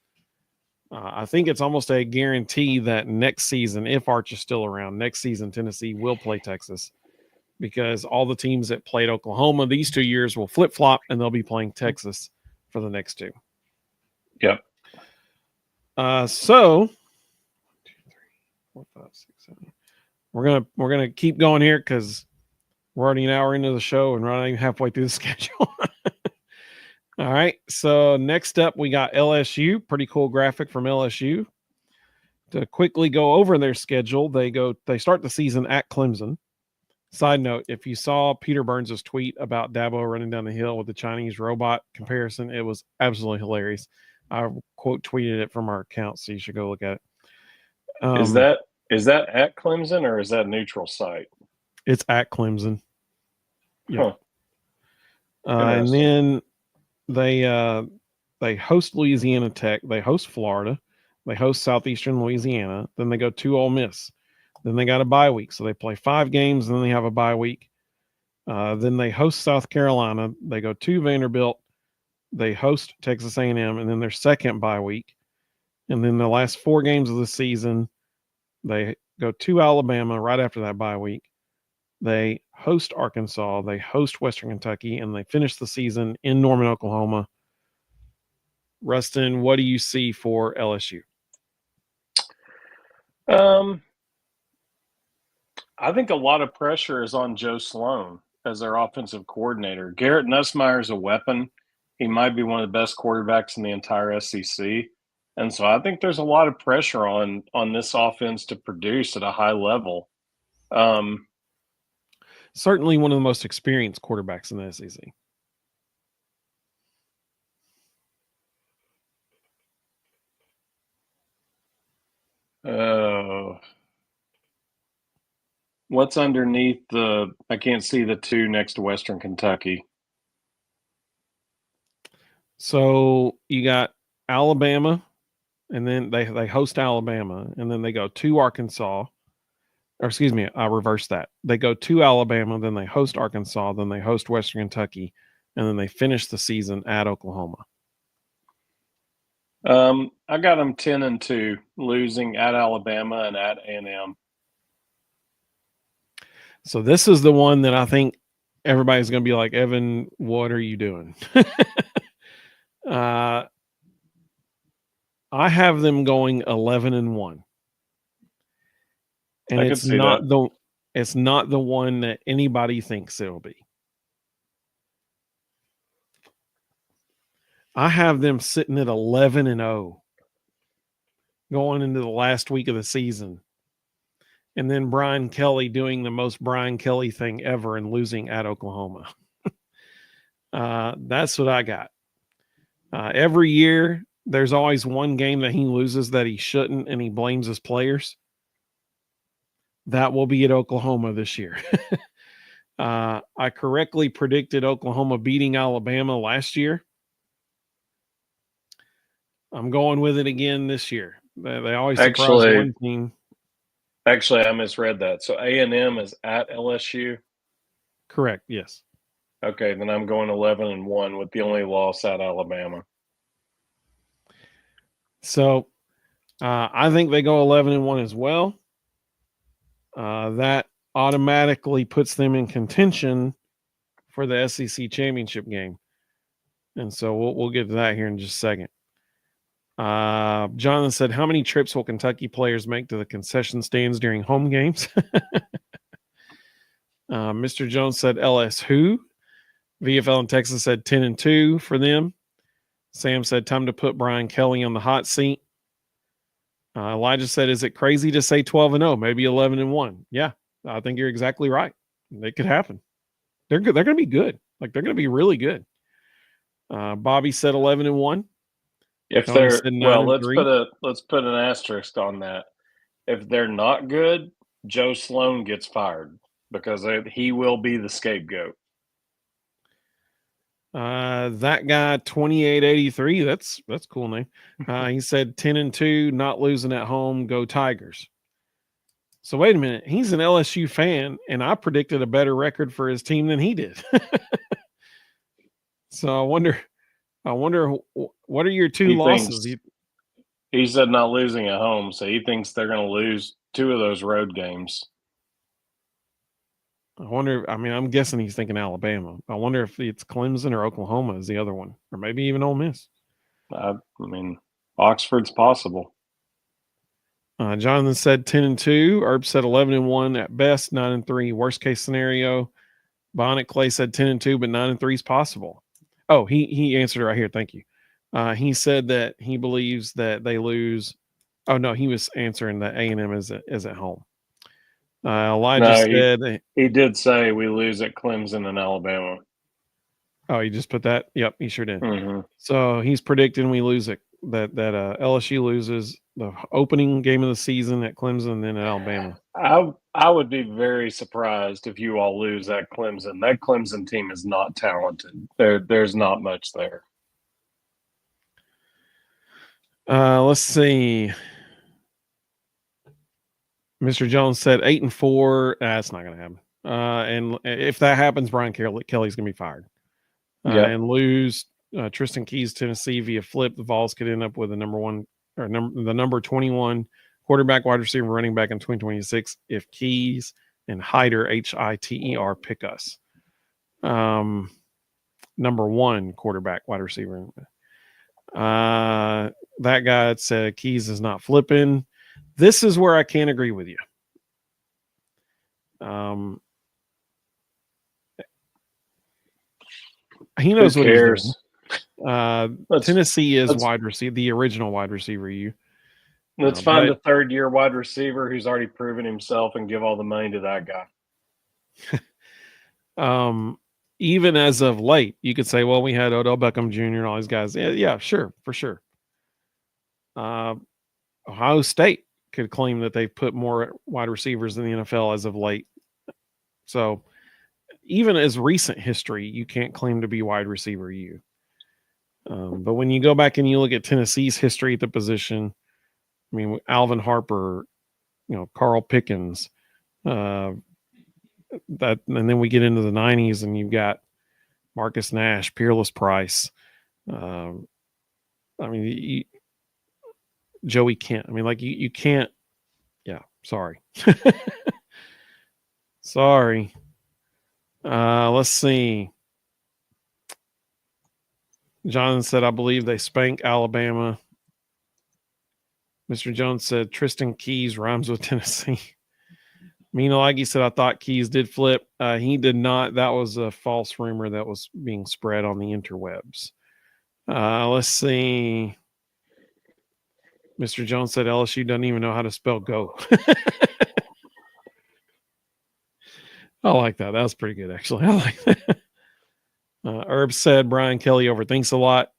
A: I think it's almost a guarantee that next season, if Arch is still around, next season Tennessee will play Texas, because all the teams that played Oklahoma these 2 years will flip-flop, and they'll be playing Texas for the next two.
B: Yep.
A: So 1, 2, 3, 4, 5, 6, 7. We're gonna keep going here because we're already an hour into the show and we're not even halfway through the schedule. All right. So next up, we got LSU. Pretty cool graphic from LSU. To quickly go over their schedule, they start the season at Clemson. Side note, if you saw Peter Burns' tweet about Dabo running down the hill with the Chinese robot comparison, it was absolutely hilarious. I quote tweeted it from our account, so you should go look at it.
B: Is that at Clemson or is that neutral site?
A: It's at Clemson. Yeah.
B: Huh.
A: And then they host Louisiana Tech. They host Florida. They host Southeastern Louisiana. Then they go to Ole Miss. Then they got a bye week. So they play 5 games. Then they have a bye week. Then they host South Carolina. They go to Vanderbilt. They host Texas A&M. And then their second bye week. And then the last 4 games of the season, they go to Alabama right after that bye week. They host Arkansas. They host Western Kentucky. And they finish the season in Norman, Oklahoma. Ruston, what do you see for LSU?
B: I think a lot of pressure is on Joe Sloan as their offensive coordinator. Garrett Nussmeier is a weapon. He might be one of the best quarterbacks in the entire SEC. And so I think there's a lot of pressure on this offense to produce at a high level.
A: Certainly one of the most experienced quarterbacks in the SEC.
B: What's underneath I can't see the 2 next to Western Kentucky.
A: So you got Alabama, and then they host Alabama, and then they go to Arkansas. Or excuse me, I reverse that. They go to Alabama, then they host Arkansas, then they host Western Kentucky, and then they finish the season at Oklahoma.
B: I got them 10-2, losing at Alabama and at A&M.
A: So this is the one that I think everybody's going to be like, Evan, what are you doing? I have them going 11-1. And it's not the one that anybody thinks it'll be. I have them sitting at 11-0 going into the last week of the season. And then Brian Kelly doing the most Brian Kelly thing ever and losing at Oklahoma. That's what I got. Every year, there's always one game that he loses that he shouldn't, and he blames his players. That will be at Oklahoma this year. I correctly predicted Oklahoma beating Alabama last year. I'm going with it again this year. They always surprise one team.
B: Actually, I misread that. So A&M is at LSU?
A: Correct, yes.
B: Okay, then I'm going 11-1 with the only loss at Alabama.
A: So I think they go 11-1 as well. That automatically puts them in contention for the SEC championship game. And so we'll get to that here in just a second. Jonathan said, how many trips will Kentucky players make to the concession stands during home games? Mr. Jones said, LS who? VFL in Texas said 10-2 for them. Sam said, time to put Brian Kelly on the hot seat. Elijah said, is it crazy to say 12-0, maybe 11-1? Yeah, I think you're exactly right. It could happen. They're good. They're going to be good. Like, they're going to be really good. Bobby said 11-1.
B: If
A: Tony
B: they're
A: said
B: let's put an asterisk on that. If they're not good, Joe Sloan gets fired because he will be the scapegoat.
A: That guy 2883. That's a cool name. He said 10-2, not losing at home. Go Tigers. So wait a minute. He's an LSU fan, and I predicted a better record for his team than he did. So I wonder what are your two losses?
B: He said not losing at home, so he thinks they're going to lose 2 of those road games.
A: I'm guessing he's thinking Alabama. I wonder if it's Clemson or Oklahoma is the other one, or maybe even Ole Miss.
B: Oxford's possible.
A: Jonathan said 10-2. Herb said 11-1 at best, 9-3 worst case scenario. Bonnet Clay said 10-2, but 9-3 is possible. Oh, he answered it right here. Thank you. He said that he believes that they lose. Oh no, he was answering that A&M is at home. Elijah said
B: he did say we lose at Clemson and Alabama.
A: Oh, he just put that? Yep, he sure did.
B: Mm-hmm.
A: So he's predicting we lose it. That LSU loses the opening game of the season at Clemson and then at Alabama.
B: I would be very surprised if you all lose at Clemson. That Clemson team is not talented. There's not much there.
A: Let's see. Mr. Jones said 8-4. That's not going to happen. And if that happens, Brian Kelly's going to be fired. And lose Tristan Keys, Tennessee via flip. The Vols could end up with the number 21 quarterback, wide receiver, running back in 2026 if Keys and Hyder, Hiter, pick us. Number 1 quarterback, wide receiver. That guy said Keys is not flipping. This is where I can't agree with you. He knows what he's doing. Tennessee is wide receiver, the original wide receiver.
B: Let's find a third-year wide receiver who's already proven himself and give all the money to that
A: guy. Even as of late, you could say, well, we had Odell Beckham Jr. and all these guys. Yeah, sure, for sure. Ohio State could claim that they've put more wide receivers in the NFL as of late. So even as recent history, you can't claim to be wide receiver U. But when you go back and you look at Tennessee's history at the position, I mean, Alvin Harper, Carl Pickens, and then we get into the 90s and you've got Marcus Nash, Peerless Price. Joey Kent. You can't. Yeah, sorry. Sorry. Let's see. Jonathan said, I believe they spank Alabama. Mr. Jones said, Tristan Keys rhymes with Tennessee. Mina Laggy said, I thought Keys did flip. He did not. That was a false rumor that was being spread on the interwebs. Let's see. Mr. Jones said LSU doesn't even know how to spell go. I like that. That was pretty good, actually. I like that. Herb said Brian Kelly overthinks a lot.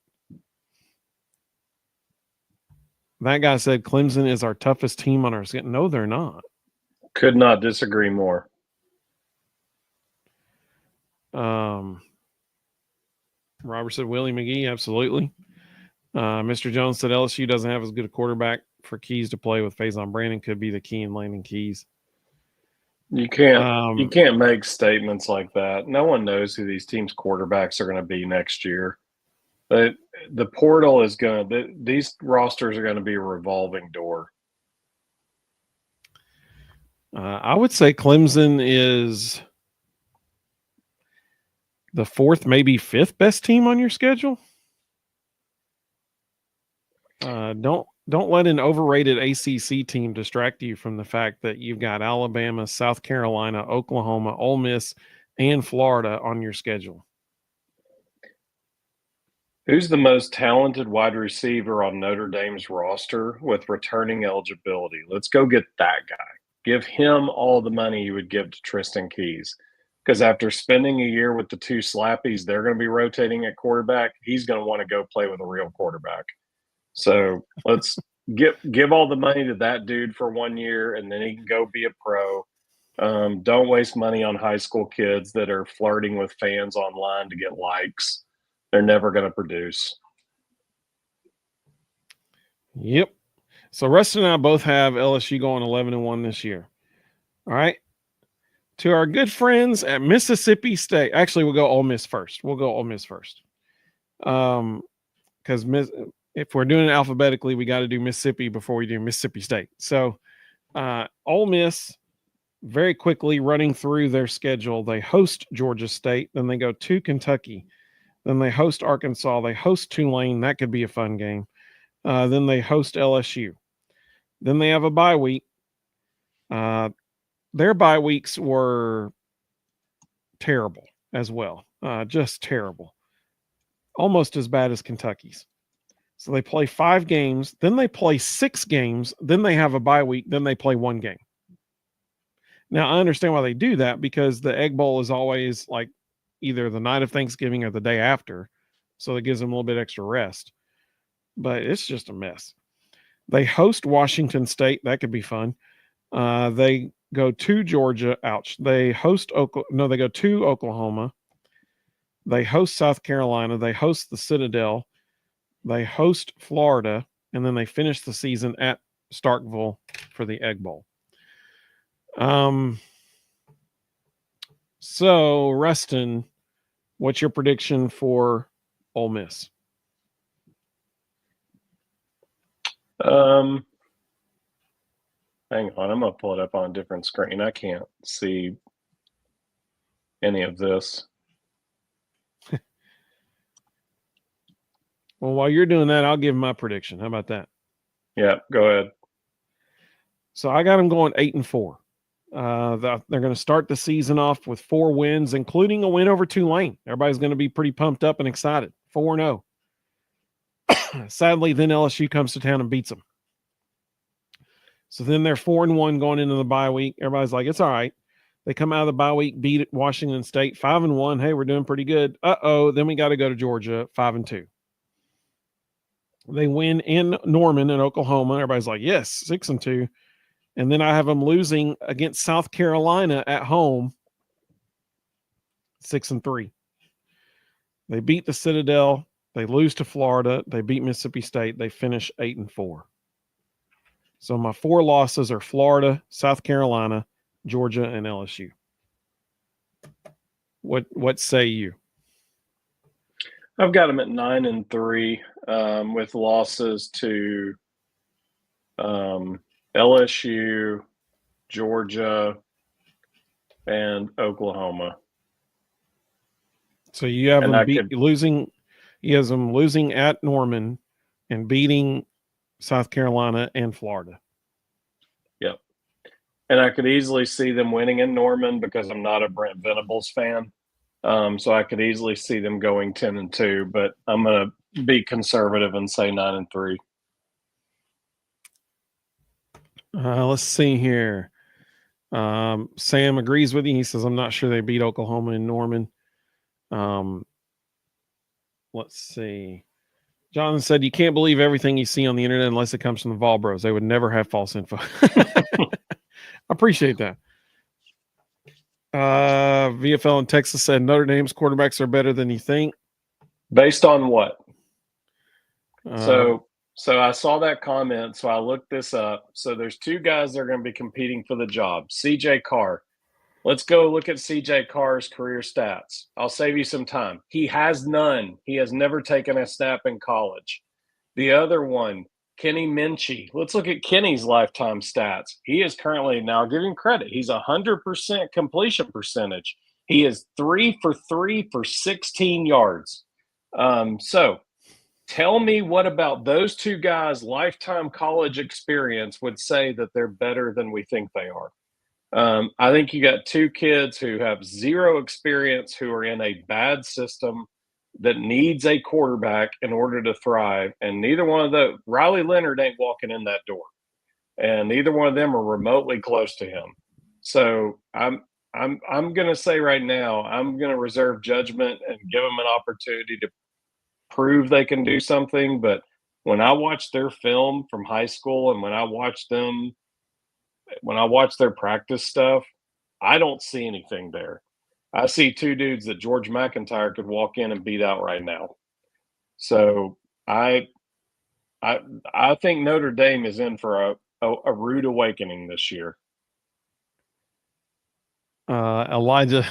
A: That guy said Clemson is our toughest team on our schedule. No, they're not.
B: Could not disagree more.
A: Robert said Willie McGee, absolutely. Mr. Jones said LSU doesn't have as good a quarterback for Keys to play with. Faison Brandon could be the key in landing Keys.
B: You can't make statements like that. No one knows who these teams' quarterbacks are going to be next year. But the portal is these rosters are going to be a revolving door.
A: I would say Clemson is the fourth, maybe fifth best team on your schedule. Don't let an overrated ACC team distract you from the fact that you've got Alabama, South Carolina, Oklahoma, Ole Miss, and Florida on your schedule.
B: Who's the most talented wide receiver on Notre Dame's roster with returning eligibility? Let's go get that guy. Give him all the money you would give to Tristan Keys. Because after spending a year with the two slappies, they're going to be rotating at quarterback. He's going to want to go play with a real quarterback. So let's give all the money to that dude for 1 year, and then he can go be a pro. Don't waste money on high school kids that are flirting with fans online to get likes. They're never going to produce.
A: Yep. So Ruston and I both have LSU going 11-1 this year. All right. To our good friends at Mississippi State. Actually, we'll go Ole Miss first. Because if we're doing it alphabetically, we got to do Mississippi before we do Mississippi State. So Ole Miss, very quickly running through their schedule, they host Georgia State, then they go to Kentucky, then they host Arkansas, they host Tulane. That could be a fun game. Then they host LSU. Then they have a bye week. Their bye weeks were terrible as well. Just terrible. Almost as bad as Kentucky's. So they play 5 games, then they play 6 games, then they have a bye week, then they play 1 game. Now, I understand why they do that, because the Egg Bowl is always like either the night of Thanksgiving or the day after. So it gives them a little bit extra rest. But it's just a mess. They host Washington State. That could be fun. They go to Georgia. Ouch. They host they go to Oklahoma. They host South Carolina. They host the Citadel. They host Florida. And then they finish the season at Starkville for the Egg Bowl. So, Ruston, what's your prediction for Ole Miss?
B: Hang on, I'm going to pull it up on a different screen. I can't see any of this.
A: Well, while you're doing that, I'll give my prediction. How about that?
B: Yeah, go ahead.
A: So I got them going 8-4. They're going to start the season off with 4 wins, including a win over Tulane. Everybody's going to be pretty pumped up and excited. 4-0. Sadly, then LSU comes to town and beats them. So then they're 4-1 going into the bye week. Everybody's like, it's all right. They come out of the bye week, beat Washington State 5-1. Hey, we're doing pretty good. Then we got to go to Georgia 5-2. They win in Norman in Oklahoma. Everybody's like, yes, 6-2. And then I have them losing against South Carolina at home, 6-3. They beat the Citadel. They lose to Florida. They beat Mississippi State. They finish 8-4. So my 4 losses are Florida, South Carolina, Georgia, and LSU. What say you?
B: I've got them at 9-3 with losses to LSU, Georgia, and Oklahoma.
A: So you have them losing. He has them losing at Norman and beating South Carolina and Florida.
B: Yep. And I could easily see them winning in Norman because I'm not a Brent Venables fan. So I could easily see them going 10-2, but I'm going to be conservative and say 9-3.
A: Let's see here. Sam agrees with you. He says, I'm not sure they beat Oklahoma and Norman. Let's see. Jonathan said, you can't believe everything you see on the internet unless it comes from the Vol Bros. They would never have false info. I appreciate that. VFL in Texas said Notre Dame's quarterbacks are better than you think.
B: Based on what? So I saw that comment, so I looked this up. So there's 2 guys that are going to be competing for the job. CJ Carr. Let's go look at CJ Carr's career stats. I'll save you some time. He has none. He has never taken a snap in college. The other one, Kenny Minchie. Let's look at Kenny's lifetime stats. He is currently, now I'll give him credit, he's 100% completion percentage. He is 3 for 3 for 16 yards. So tell me what about those two guys' lifetime college experience would say that they're better than we think they are. I think you got two kids who have zero experience, who are in a bad system that needs a quarterback in order to thrive. And neither one of the Riley Leonard ain't walking in that door, and neither one of them are remotely close to him. So I'm going to say right now, I'm going to reserve judgment and give them an opportunity to prove they can do something. But when I watch their film from high school and when I watch their practice stuff, I don't see anything there. I see two dudes that George McIntyre could walk in and beat out right now. So I think Notre Dame is in for a rude awakening this year.
A: Elijah,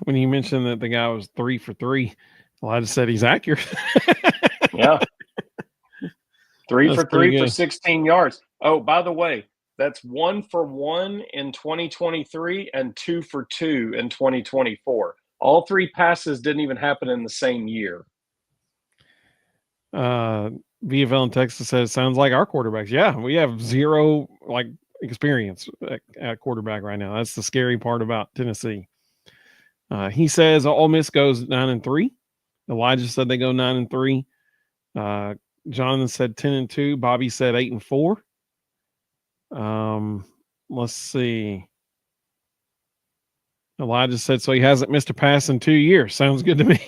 A: when you mentioned that the guy was 3 for 3, Elijah said he's accurate.
B: Yeah. 3
A: That's
B: for 3 for
A: good.
B: 16 yards. Oh, by the way, that's 1 for 1 in 2023 and 2 for 2 in 2024. All three passes didn't even happen in the same year.
A: VFL in Texas says, sounds like our quarterbacks. Yeah, we have zero experience at quarterback right now. That's the scary part about Tennessee. He says Ole Miss goes 9-3. Elijah said they go 9-3. Jonathan said 10-2. Bobby said 8-4. Let's see. Elijah said, so he hasn't missed a pass in 2 years. Sounds good to me.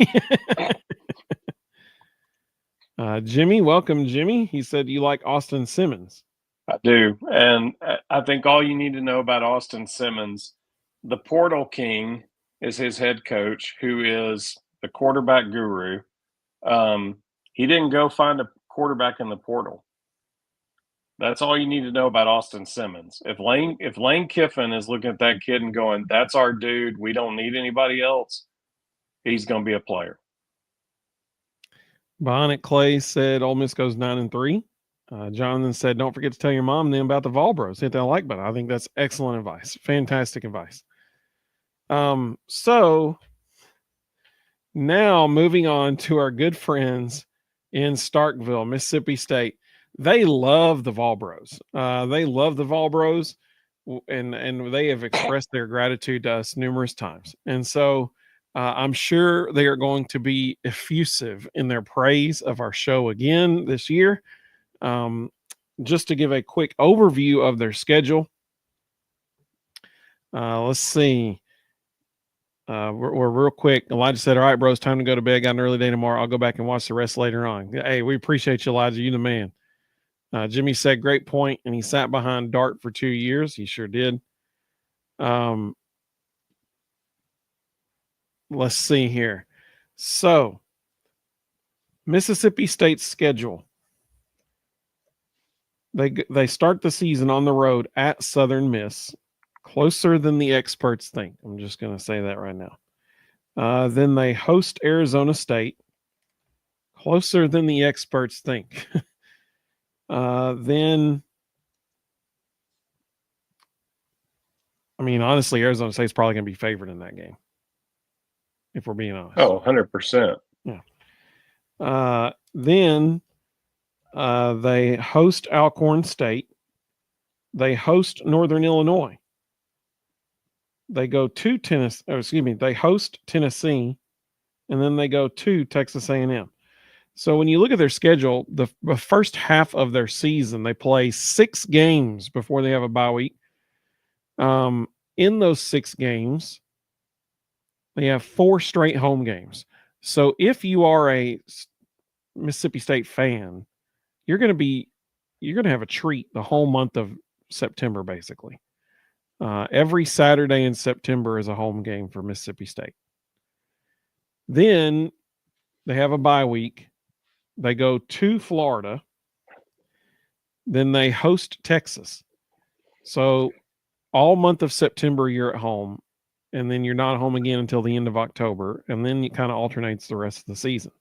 A: Jimmy, welcome, Jimmy. He said you like Austin Simmons.
B: I do. And I think all you need to know about Austin Simmons, the Portal King is his head coach, who is the quarterback guru. He didn't go find a quarterback in the portal. That's all you need to know about Austin Simmons. If Lane Kiffin is looking at that kid and going, that's our dude, we don't need anybody else, he's going to be a player.
A: Bonnet Clay said Ole Miss goes 9-3. Jonathan said, don't forget to tell your mom then about the Vol Bros. Hit that like button. I think that's excellent advice. Fantastic advice. So now moving on to our good friends in Starkville, Mississippi State. They love the Vol Bros. They love the Vol Bros, and they have expressed their gratitude to us numerous times. And so I'm sure they are going to be effusive in their praise of our show again this year. Just to give a quick overview of their schedule. Let's see. We're real quick. Elijah said, all right, bro, it's time to go to bed. Got an early day tomorrow. I'll go back and watch the rest later on. Hey, we appreciate you, Elijah. You the man. Jimmy said, great point. And he sat behind Dart for 2 years. He sure did. Let's see here. So Mississippi State's schedule. They start the season on the road at Southern Miss, closer than the experts think. I'm just going to say that right now. Then they host Arizona State, closer than the experts think. Then, I mean, honestly, Arizona State's probably going to be favored in that game, if we're being honest.
B: Oh, 100%.
A: Yeah. Then they host Alcorn State. They host Northern Illinois. They go to they host Tennessee, and then they go to Texas A&M. So when you look at their schedule, the first half of their season, they play 6 games before they have a bye week. In those 6 games, they have 4 straight home games. So if you are a Mississippi State fan, you're going to have a treat the whole month of September, basically. Every Saturday in September is a home game for Mississippi State. Then they have a bye week. They go to Florida. Then they host Texas. So all month of September, you're at home, and then you're not home again until the end of October, and then it kind of alternates the rest of the season.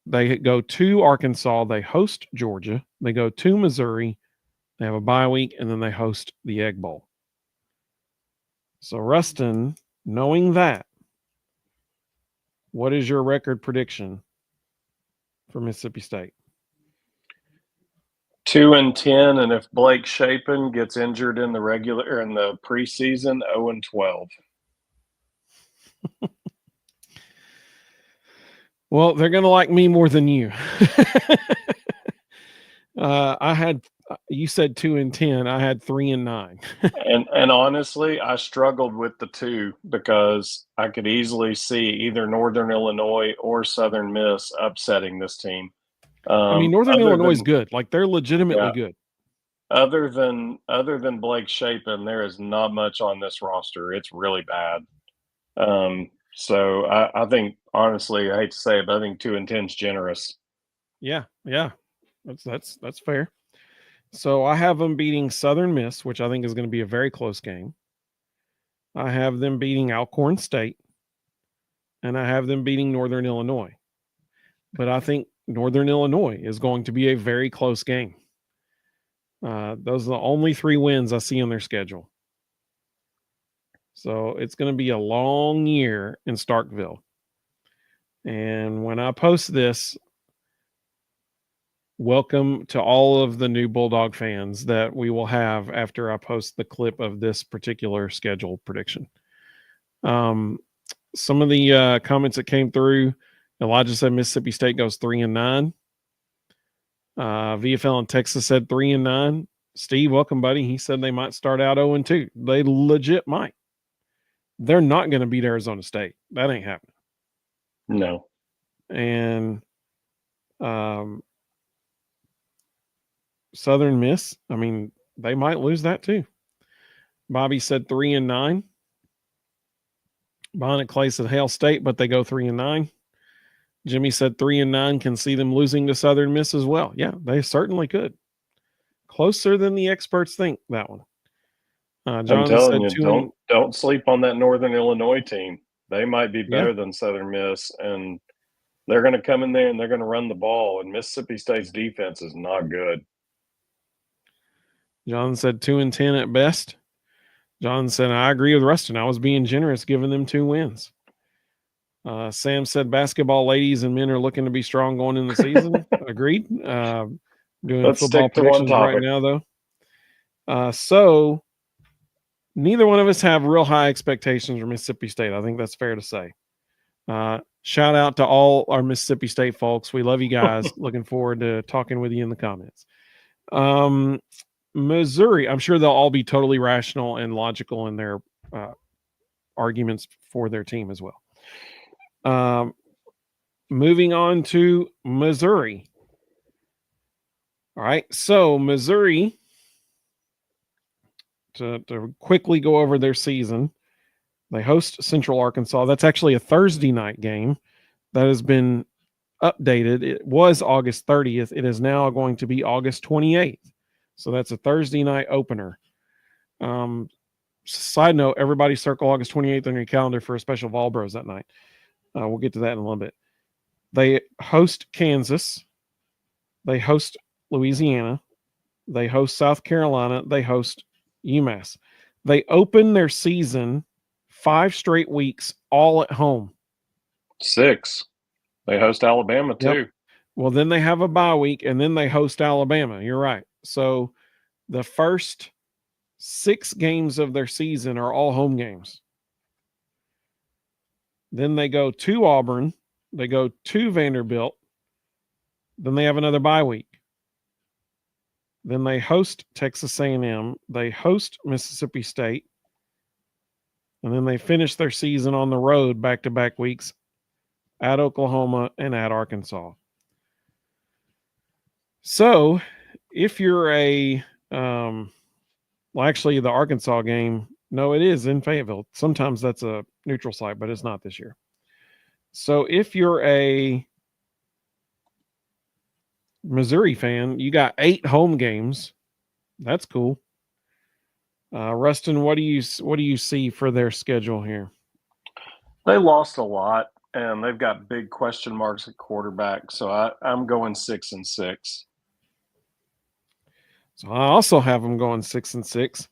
A: They go to Arkansas. They host Georgia. They go to Missouri. They have a bye week, and then they host the Egg Bowl. So, Ruston, knowing that, what is your record prediction for Mississippi State?
B: 2-10, and if Blake Shapen gets injured in the preseason, 0-12.
A: Well, they're going to like me more than you. You said 2-10. I had 3-9.
B: and honestly, I struggled with the 2 because I could easily see either Northern Illinois or Southern Miss upsetting this team.
A: I mean, Northern Illinois is good. Like, they're legitimately good.
B: Other than Blake Shapen, there is not much on this roster. It's really bad. So I think, honestly, I hate to say it, but I think 2-10 is generous.
A: Yeah. That's fair. So I have them beating Southern Miss, which I think is going to be a very close game. I have them beating Alcorn State, and I have them beating Northern Illinois. But I think Northern Illinois is going to be a very close game. Those are the only 3 wins I see on their schedule. So it's going to be a long year in Starkville. And when I post this, welcome to all of the new Bulldog fans that we will have after I post the clip of this particular schedule prediction. Some of the comments that came through, Elijah said Mississippi State goes 3-9. VFL in Texas said 3-9. Steve, welcome, buddy. He said they might start out 0-2. They legit might. They're not going to beat Arizona State. That ain't happening.
B: No.
A: And Southern Miss, I mean, they might lose that too. Bobby said 3-9. Bonnet Clay said Hail State, but they go 3-9. Jimmy said 3-9, can see them losing to Southern Miss as well. Yeah, they certainly could. Closer than the experts think, that one.
B: John I'm telling you, don't sleep on that Northern Illinois team. They might be better than Southern Miss, and they're going to come in there and they're going to run the ball, and Mississippi State's defense is not good.
A: John said 2-10 at best. John said, I agree with Ruston. I was being generous giving them 2 wins. Sam said basketball ladies and men are looking to be strong going in the season. Agreed. Doing
B: Let's
A: football predictions right now, though. So neither one of us have real high expectations for Mississippi State. I think that's fair to say. Shout out to all our Mississippi State folks. We love you guys. Looking forward to talking with you in the comments. Missouri, I'm sure they'll all be totally rational and logical in their arguments for their team as well. Moving on to Missouri. All right, so Missouri, to quickly go over their season, they host Central Arkansas. That's actually a Thursday night game that has been updated. It was August 30th. It is now going to be August 28th. So that's a Thursday night opener. Side note, everybody circle August 28th on your calendar for a special Vol Bros that night. We'll get to that in a little bit. They host Kansas. They host Louisiana. They host South Carolina. They host UMass. They open their season 5 straight weeks all at home.
B: 6. They host Alabama too.
A: Yep. Well, then they have a bye week, and then they host Alabama. You're right. So the first 6 games of their season are all home games. Then they go to Auburn. They go to Vanderbilt. Then they have another bye week. Then they host Texas A&M. They host Mississippi State. And then they finish their season on the road back-to-back weeks at Oklahoma and at Arkansas. So if you're actually the Arkansas game, no, it is in Fayetteville. Sometimes that's a neutral site, but it's not this year. So if you're a Missouri fan, you got 8 home games. That's cool. Ruston, what do you see for their schedule here?
B: They lost a lot, and they've got big question marks at quarterback. So I'm going 6-6.
A: So I also have them going 6-6.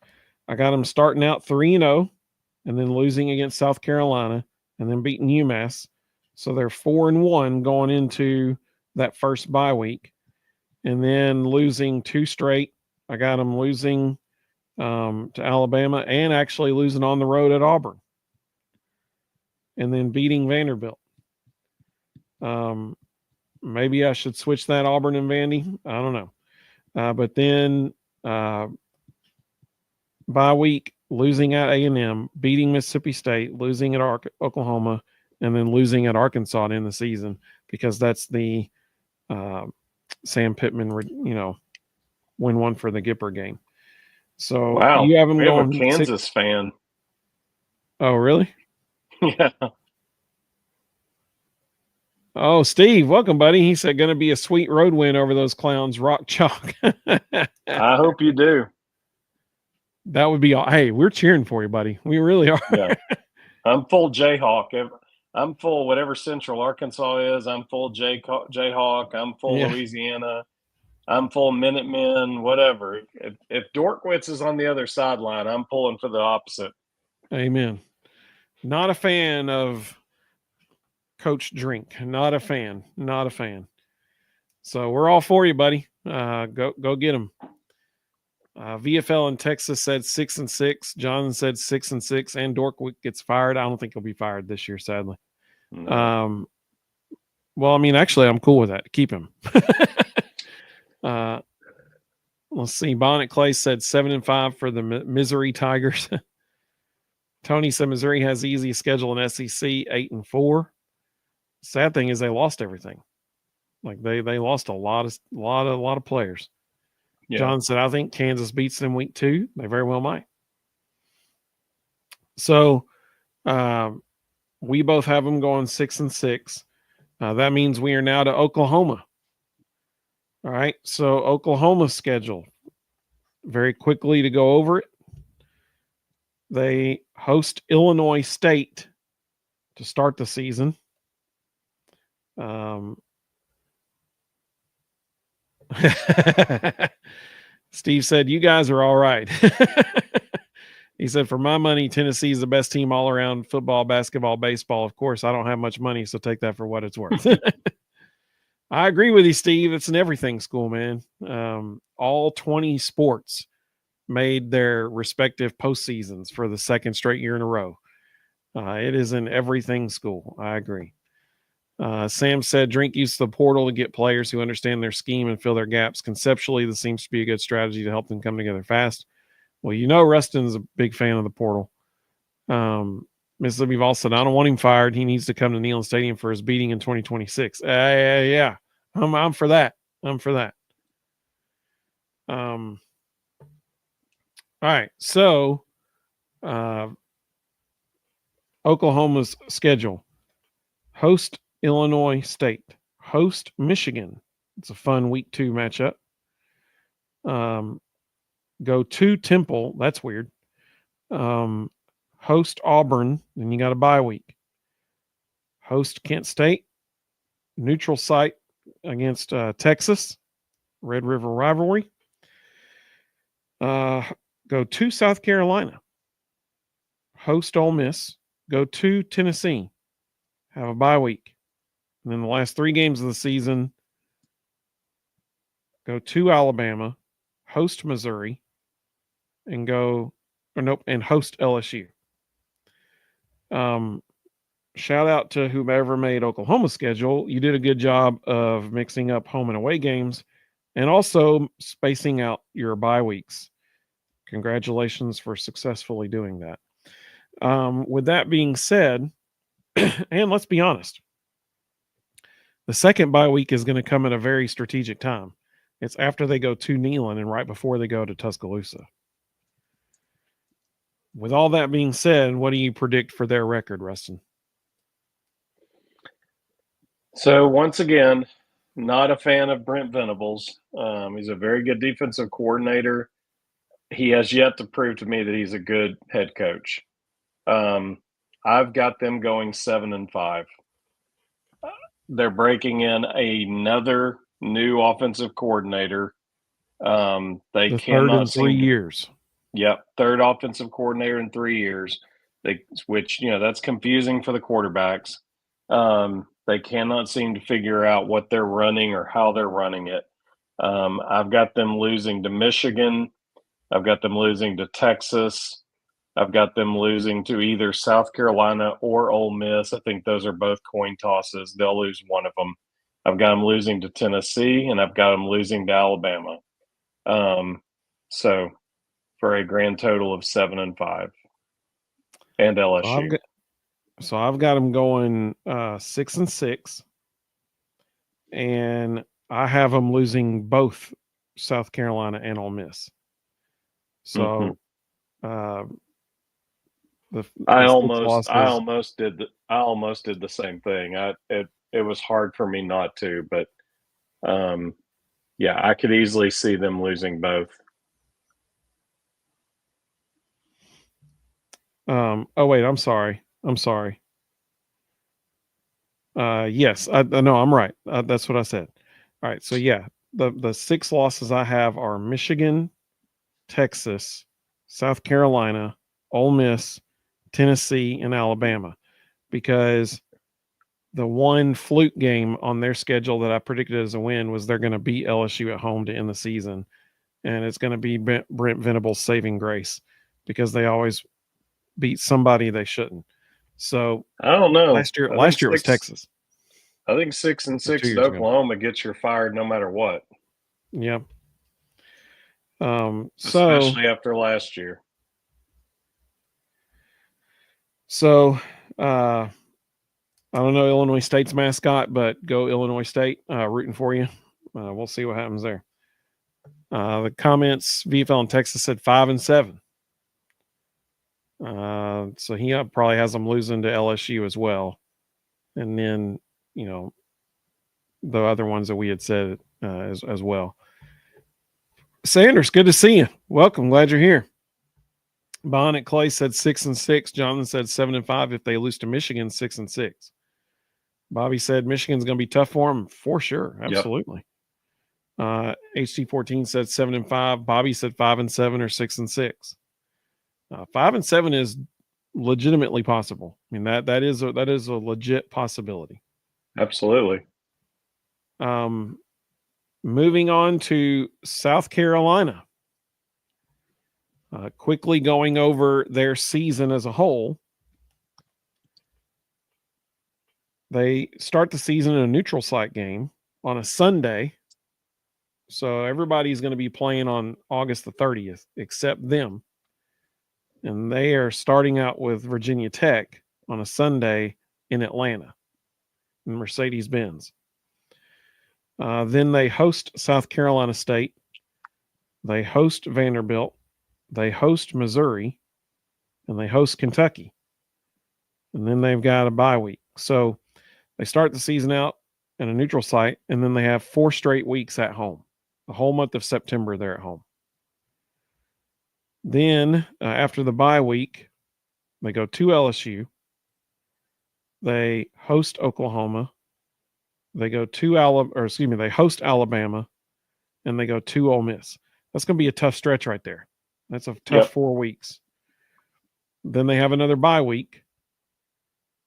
A: I got them starting out 3-0 and then losing against South Carolina and then beating UMass. So they're 4-1 going into that first bye week, and then losing 2 straight. I got them losing to Alabama and actually losing on the road at Auburn, and then beating Vanderbilt. Maybe I should switch that Auburn and Vandy. I don't know. But then bye week, losing at A&M, beating Mississippi State, losing at Oklahoma, and then losing at Arkansas in the season, because that's the Sam Pittman, win one for the Gipper game. So
B: wow,
A: you have them
B: we have
A: going
B: a Kansas fan.
A: Oh, really?
B: Yeah.
A: Oh, Steve, welcome, buddy. He said going to be a sweet road win over those clowns, Rock Chalk.
B: I hope you do.
A: That would be all. Hey, we're cheering for you, buddy. We really are.
B: Yeah. I'm full Jayhawk. I'm full whatever Central Arkansas is. I'm full Jayhawk. I'm full Louisiana. I'm full Minutemen, whatever. If Dorkwitz is on the other sideline, I'm pulling for the opposite.
A: Amen. Not a fan of Coach Drink. Not a fan. Not a fan. So we're all for you, buddy. Go get him. VFL in Texas said 6-6. Jonathan said 6-6, and Dorkwick gets fired. I don't think he'll be fired this year, sadly. No. Well, I mean, actually, I'm cool with that. Keep him. Let's see. Bonnet Clay said 7-5 for the Missouri Tigers. Tony said Missouri has the easiest schedule in SEC, 8-4. Sad thing is they lost everything. Like they lost a lot of players. Yeah. John said, I think Kansas beats them week 2. They very well might. So we both have them going 6-6. That means we are now to Oklahoma. All right. So Oklahoma's schedule, very quickly to go over it. They host Illinois State to start the season. Steve said, you guys are all right. He said, for my money, Tennessee is the best team all around: football, basketball, baseball. Of course, I don't have much money, so take that for what it's worth. I agree with you, Steve. It's an everything school, man. All 20 sports made their respective postseasons for the second straight year in a row. It is an everything school. I agree. Sam said, Drink used the portal to get players who understand their scheme and fill their gaps. Conceptually, this seems to be a good strategy to help them come together fast. Well, Ruston's a big fan of the portal. Mississippi Vol said, I don't want him fired. He needs to come to Neyland Stadium for his beating in 2026. Yeah. I'm for that. I'm for that. All right. So, Oklahoma's schedule: host Illinois State, host Michigan. It's a fun week 2 matchup. Go to Temple. That's weird. Host Auburn. Then you got a bye week. Host Kent State. Neutral site against Texas. Red River rivalry. Go to South Carolina. Host Ole Miss. Go to Tennessee. Have a bye week. And then the last 3 games of the season, go to Alabama, host Missouri, and host LSU. Shout out to whomever made Oklahoma's schedule. You did a good job of mixing up home and away games and also spacing out your bye weeks. Congratulations for successfully doing that. With that being said, and let's be honest, the second bye week is going to come at a very strategic time. It's after they go to Neyland and right before they go to Tuscaloosa. With all that being said, what do you predict for their record, Ruston?
B: So once again, not a fan of Brent Venables. He's a very good defensive coordinator. He has yet to prove to me that he's a good head coach. I've got them going 7-5. they're breaking in another new offensive coordinator. They
A: The third in
B: cannot
A: 3
B: seem to.
A: years.
B: Yep, third offensive coordinator in 3 years. Which that's confusing for the quarterbacks. They cannot seem to figure out what they're running or how they're running it. I've got them losing to Michigan. I've got them losing to Texas. I've got them losing to either South Carolina or Ole Miss. I think those are both coin tosses. They'll lose one of them. I've got them losing to Tennessee, and I've got them losing to Alabama. So for a grand total of 7-5, and LSU.
A: So I've got them going 6-6, and I have them losing both South Carolina and Ole Miss. So
B: I almost did the same thing. It was hard for me not to, but yeah, I could easily see them losing both.
A: Oh wait, I'm sorry. Yes, I know I'm right. That's what I said. All right, so yeah, the 6 losses I have are Michigan, Texas, South Carolina, Ole Miss, Tennessee, and Alabama, because the one fluke game on their schedule that I predicted as a win was they're going to beat LSU at home to end the season, and it's going to be Brent Venable's saving grace because they always beat somebody they shouldn't. So
B: I don't know.
A: Last year it was Texas.
B: I think 6-6
A: 2
B: at
A: years ago.
B: Oklahoma gets you fired no matter what.
A: Yeah.
B: Especially after last year.
A: So I don't know Illinois State's mascot, but go Illinois State. Rooting for you. We'll see what happens there. The comments, VFL in Texas said 5-7. So he probably has them losing to LSU as well. And then, the other ones that we had said as well. Sanders, good to see you. Welcome. Glad you're here. Bonnet Clay said 6-6. Jonathan said 7-5 if they lose to Michigan, 6-6. Bobby said Michigan's going to be tough for them for sure. Absolutely. Yep. HT14 said 7-5. Bobby said 5-7 or 6-6. 5-7 is legitimately possible. I mean that is a legit possibility.
B: Absolutely.
A: Moving on to South Carolina. Quickly going over their season as a whole. They start the season in a neutral site game on a Sunday. So everybody's going to be playing on August the 30th, except them. And they are starting out with Virginia Tech on a Sunday in Atlanta, in Mercedes-Benz. Then they host South Carolina State. They host Vanderbilt. They host Missouri. And they host Kentucky. And then they've got a bye week. So they start the season out in a neutral site, and then they have 4 straight weeks at home. The whole month of September, they're at home. Then, after the bye week, they go to LSU. They host Oklahoma. They go to they host Alabama, and they go to Ole Miss. That's going to be a tough stretch right there. That's a tough 4 weeks. Then they have another bye week.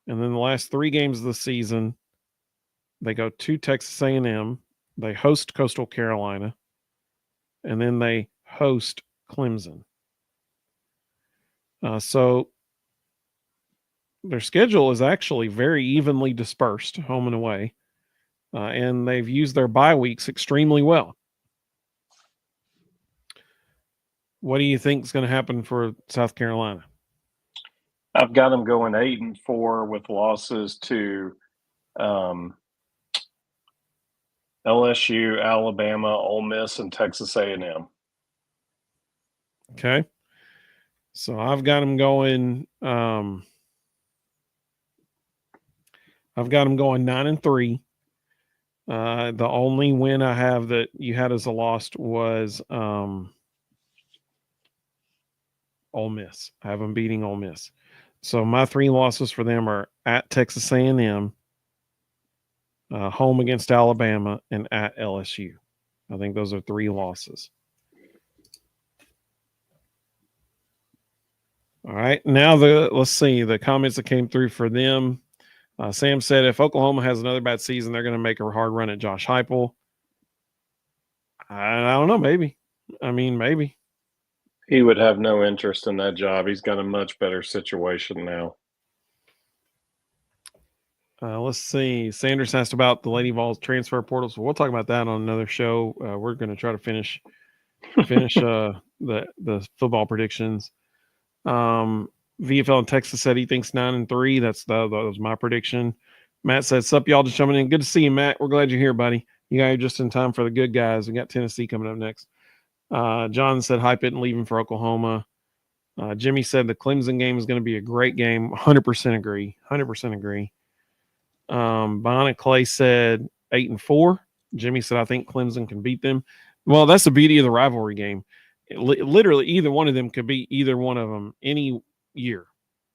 A: And then the last 3 games of the season, they go to Texas A&M. They host Coastal Carolina. And then they host Clemson. So their schedule is actually very evenly dispersed, home and away. And they've used their bye weeks extremely well. What do you think is going to happen for South Carolina?
B: I've got them going 8-4 with losses to LSU, Alabama, Ole Miss, and Texas A&M.
A: Okay. So I've got them going. I've got them going 9-3. The only win I have that you had as a loss was Ole Miss. I have them beating Ole Miss. So my 3 losses for them are at Texas A&M, home against Alabama, and at LSU. I think those are 3 losses. All right. Now let's see the comments that came through for them. Sam said if Oklahoma has another bad season, they're going to make a hard run at Josh Heupel. I don't know. Maybe. I mean, maybe.
B: He would have no interest in that job. He's got a much better situation now.
A: Let's see. Sanders asked about the Lady Vols transfer portal, so we'll talk about that on another show. We're going to try to finish the football predictions. VFL in Texas said he thinks 9-3. That was my prediction. Matt said, "Sup, y'all, just jumping in. Good to see you, Matt. We're glad you're here, buddy. You guys are just in time for the good guys. We got Tennessee coming up next." John said, "Hype it and leaving for Oklahoma." Jimmy said the Clemson game is going to be a great game. 100% agree. 100% agree. Bonnet Clay said 8-4. Jimmy said, "I think Clemson can beat them." Well, that's the beauty of the rivalry game. Literally, either one of them could beat either one of them any year.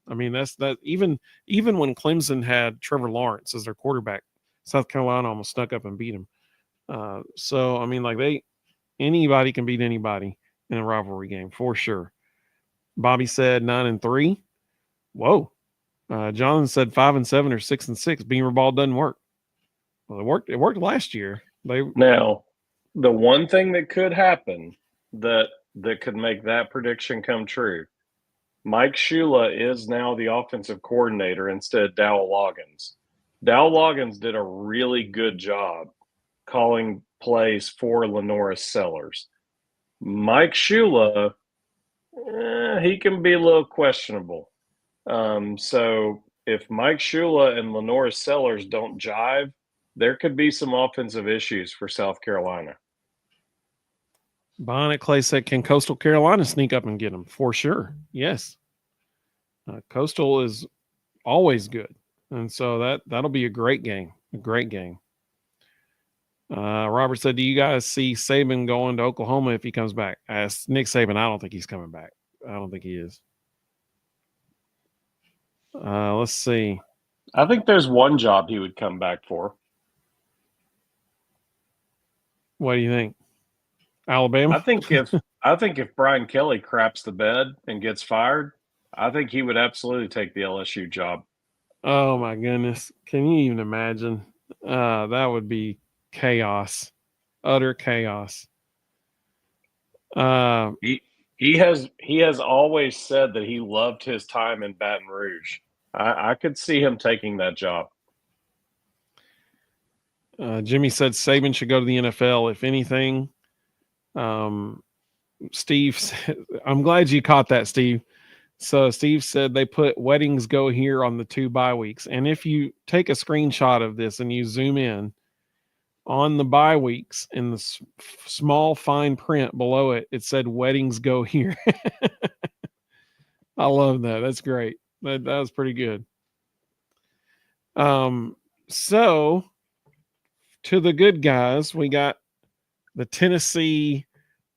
A: I mean, that's that. Even when Clemson had Trevor Lawrence as their quarterback, South Carolina almost snuck up and beat him. So I mean, like anybody can beat anybody in a rivalry game for sure. Bobby said 9-3. Whoa. John said 5-7 or 6-6. Beamer ball doesn't work. Well, it worked last year.
B: Now, the one thing that could happen that could make that prediction come true, Mike Shula is now the offensive coordinator instead of Dowell Loggins. Dowell Loggins did a really good job calling plays for Lenoris Sellers. Mike Shula, he can be a little questionable. So if Mike Shula and Lenoris Sellers don't jive, there could be some offensive issues for South Carolina.
A: Bonnet Clay said, "Can Coastal Carolina sneak up and get them?" For sure. Yes. Coastal is always good. And so that'll be a great game. A great game. Robert said, "Do you guys see Saban going to Oklahoma if he comes back?" Asked Nick Saban. I don't think he's coming back. I don't think he is. Let's see.
B: I think there's one job he would come back for.
A: What do you think? Alabama?
B: I think if Brian Kelly craps the bed and gets fired, I think he would absolutely take the LSU job.
A: Oh my goodness. Can you even imagine? That would be chaos. Utter chaos.
B: He has always said that he loved his time in Baton Rouge. I could see him taking that job.
A: Jimmy said Saban should go to the NFL. If anything, Steve, I'm glad you caught that, Steve. So Steve said they put weddings go here on the 2 bye weeks. And if you take a screenshot of this and you zoom in on the bye weeks in the small fine print below it, it said weddings go here. I love that. That's great. That was pretty good. So to the good guys, we got the Tennessee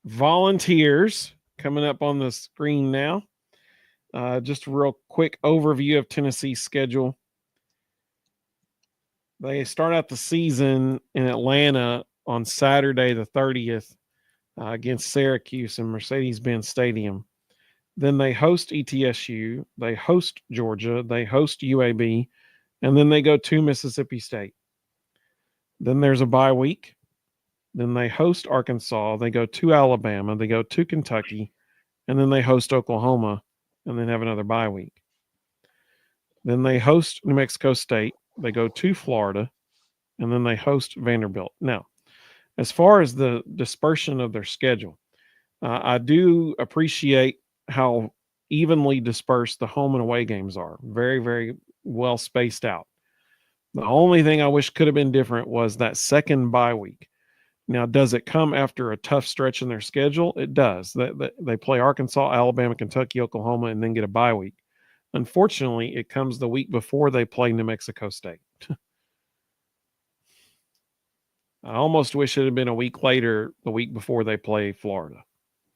A: Volunteers coming up on the screen now. Just a real quick overview of Tennessee's schedule. They start out the season in Atlanta on Saturday the 30th against Syracuse in Mercedes-Benz Stadium. Then they host ETSU, they host Georgia, they host UAB, and then they go to Mississippi State. Then there's a bye week. Then they host Arkansas, they go to Alabama, they go to Kentucky, and then they host Oklahoma, and then have another bye week. Then they host New Mexico State, they go to Florida, and then they host Vanderbilt. Now, as far as the dispersion of their schedule, I do appreciate how evenly dispersed the home and away games are. Very, very well spaced out. The only thing I wish could have been different was that second bye week. Now, does it come after a tough stretch in their schedule? It does. They play Arkansas, Alabama, Kentucky, Oklahoma, and then get a bye week. Unfortunately, it comes the week before they play New Mexico State. I almost wish it had been a week later, the week before they play Florida.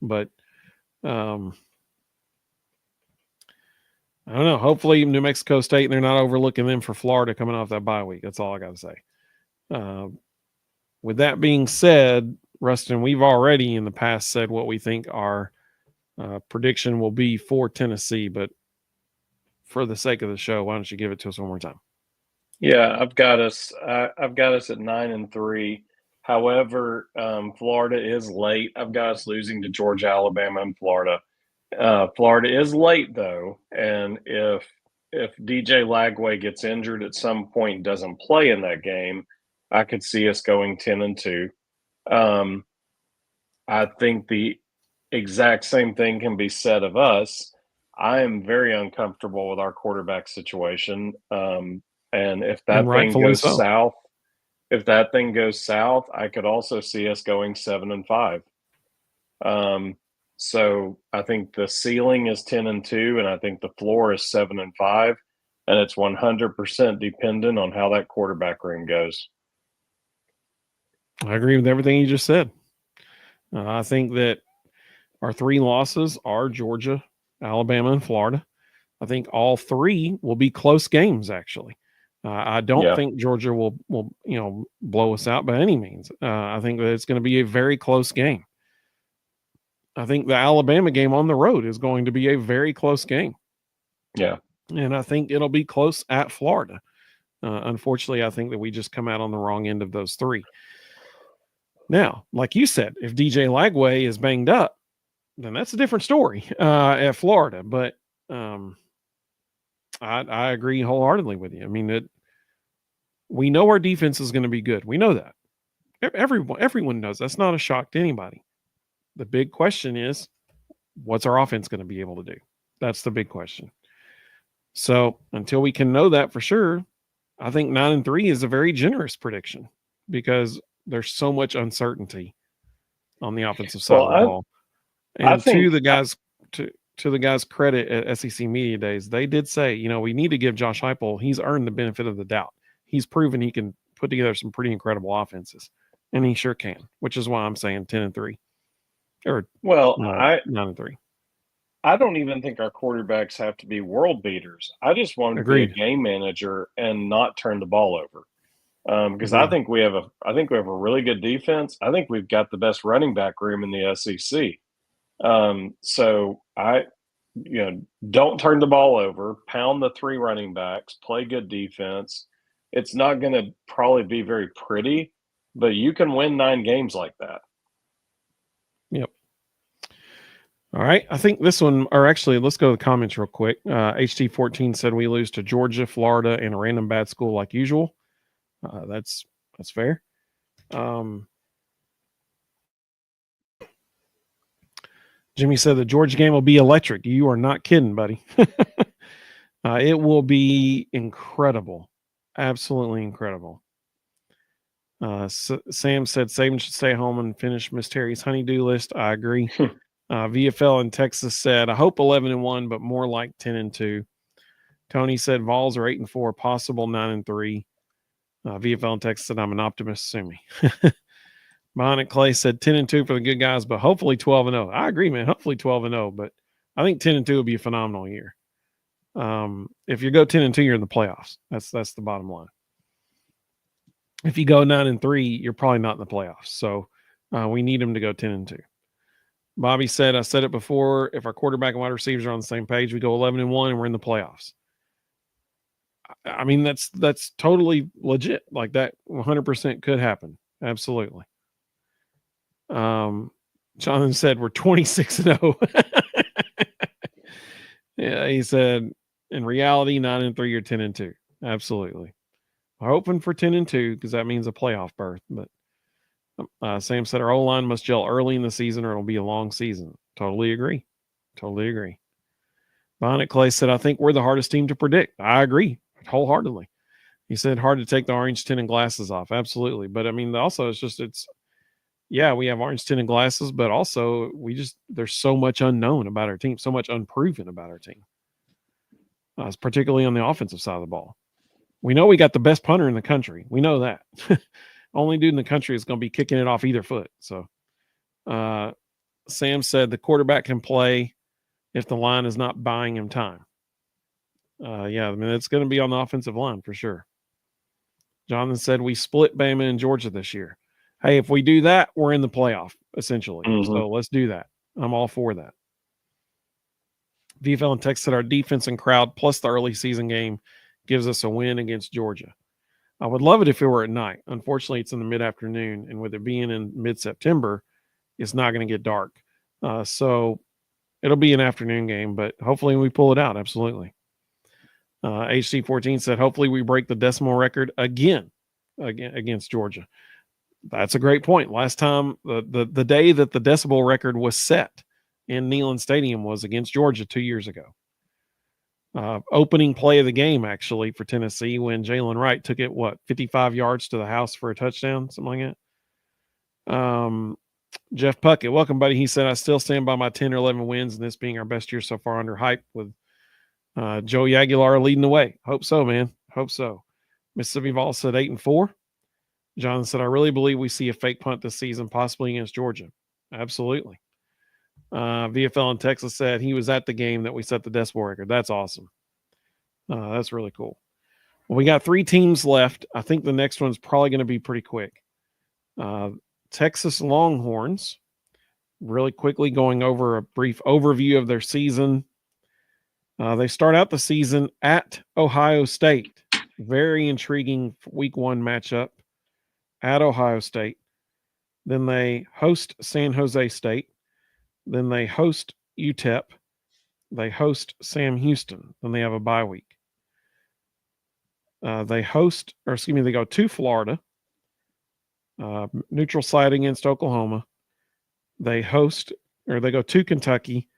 A: But I don't know. Hopefully New Mexico State, they're not overlooking them for Florida coming off that bye week. That's all I got to say. With that being said, Rustin, we've already in the past said what we think our prediction will be for Tennessee, but for the sake of the show, why don't you give it to us one more time?
B: Yeah, I've got us. I've got us at 9-3. However, Florida is late. I've got us losing to Georgia, Alabama, and Florida. Florida is late though, and if DJ Lagway gets injured at some point, and doesn't play in that game, I could see us going 10-2. I think the exact same thing can be said of us. I am very uncomfortable with our quarterback situation. And if
A: And
B: that thing
A: rightfully
B: goes
A: so.
B: south, I could also see us going 7-5. So I think the ceiling is 10-2, and I think the floor is 7-5, and it's 100% dependent on how that quarterback room goes.
A: I agree with everything you just said. I think that our 3 losses are Georgia, Alabama, and Florida. I think all 3 will be close games. Actually, I don't think Georgia will blow us out by any means. I think that it's going to be a very close game. I think the Alabama game on the road is going to be a very close game.
B: Yeah.
A: And I think it'll be close at Florida. Unfortunately, I think that we just come out on the wrong end of those 3. Now, like you said, if DJ Lagway is banged up, then that's a different story at Florida. But I agree wholeheartedly with you. I mean, we know our defense is going to be good. We know that. Everyone knows that's not a shock to anybody. The big question is, what's our offense going to be able to do? That's the big question. So until we can know that for sure, I think 9-3 is a very generous prediction because there's so much uncertainty on the offensive side of the ball. And to the guys' credit at SEC Media Days, they did say, we need to give Josh Heupel, he's earned the benefit of the doubt. He's proven he can put together some pretty incredible offenses, and he sure can, which is why I'm saying 10-3. Or 9-3.
B: I don't even think our quarterbacks have to be world beaters. I just want them to be a game manager and not turn the ball over. Because I think we have a really good defense. I think we've got the best running back room in the SEC. So don't turn the ball over, pound the 3 running backs, play good defense. It's not going to probably be very pretty, but you can win 9 games like that.
A: Yep. All right. I think this one, or actually, let's go to the comments real quick. HT14 said we lose to Georgia, Florida, and a random bad school like usual. That's fair. Jimmy said the Georgia game will be electric. You are not kidding, buddy. It will be incredible. Absolutely incredible. Sam said Saban should stay home and finish Miss Terry's honeydew list. I agree. VFL in Texas said, I hope 11-1, but more like 10-2. Tony said Vols are 8-4, possible 9-3. VFL in Texas said, I'm an optimist, sue me. Bionic Clay said 10-2 for the good guys, but hopefully 12-0. I agree, man. Hopefully 12-0, but I think 10-2 would be a phenomenal year. If you go 10-2, you're in the playoffs. That's the bottom line. If you go 9-3, you're probably not in the playoffs. So we need them to go 10-2. Bobby said, I said it before, if our quarterback and wide receivers are on the same page, we go 11-1 and we're in the playoffs. I mean, that's totally legit. Like that 100% could happen. Absolutely. Jonathan said we're 26-0. Yeah, he said in reality, 9-3 or 10-2. Absolutely. We're hoping for 10-2 because that means a playoff berth. But Sam said our O-line must gel early in the season or it'll be a long season. Totally agree. Bonnet Clay said, I think we're the hardest team to predict. I agree wholeheartedly. He said hard to take the orange tinted glasses off. Absolutely. But I mean, also we have orange tinted glasses, but also there's so much unknown about our team, so much unproven about our team. Particularly on the offensive side of the ball. We know we got the best punter in the country. We know that. Only dude in the country is going to be kicking it off either foot. So Sam said the quarterback can play if the line is not buying him time. I mean, it's going to be on the offensive line for sure. Jonathan said we split Bama and Georgia this year. Hey, if we do that, we're in the playoff, essentially.
B: Mm-hmm.
A: So let's do that. I'm all for that. VFL and Texas said our defense and crowd plus the early season game gives us a win against Georgia. I would love it if it were at night. Unfortunately, it's in the mid-afternoon, and with it being in mid-September, it's not going to get dark. So it'll be an afternoon game, but hopefully we pull it out. Absolutely. HC14 said, hopefully we break the decimal record again against Georgia. That's a great point. Last time, the day that the decibel record was set in Neyland Stadium was against Georgia 2 years ago. Opening play of the game, actually, for Tennessee when Jalen Wright took it, 55 yards to the house for a touchdown, something like that. Jeff Puckett, welcome, buddy. He said, I still stand by my 10 or 11 wins, and this being our best year so far under hype with Joey Aguilar leading the way. Hope so, man. Hope so. Mississippi Vol said 8-4. John said, I really believe we see a fake punt this season, possibly against Georgia. Absolutely. VFL in Texas said he was at the game that we set the decibel record. That's awesome. That's really cool. Well, we got 3 teams left. I think the next one's probably going to be pretty quick. Texas Longhorns, really quickly going over a brief overview of their season. They start out the season at Ohio State. Very intriguing week 1 matchup at Ohio State. Then they host San Jose State. Then they host UTEP. They host Sam Houston. Then they have a bye week. They go to Florida. Neutral site against Oklahoma. They go to Kentucky.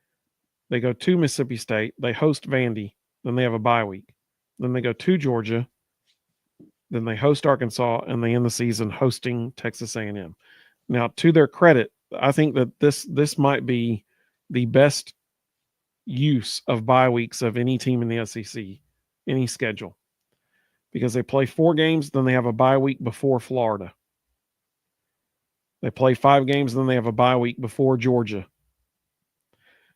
A: They go to Mississippi State. They host Vandy. Then they have a bye week. Then they go to Georgia. Then they host Arkansas, and they end the season hosting Texas A&M. Now, to their credit, I think that this might be the best use of bye weeks of any team in the SEC, any schedule, because they play 4 games, then they have a bye week before Florida. They play 5 games, then they have a bye week before Georgia.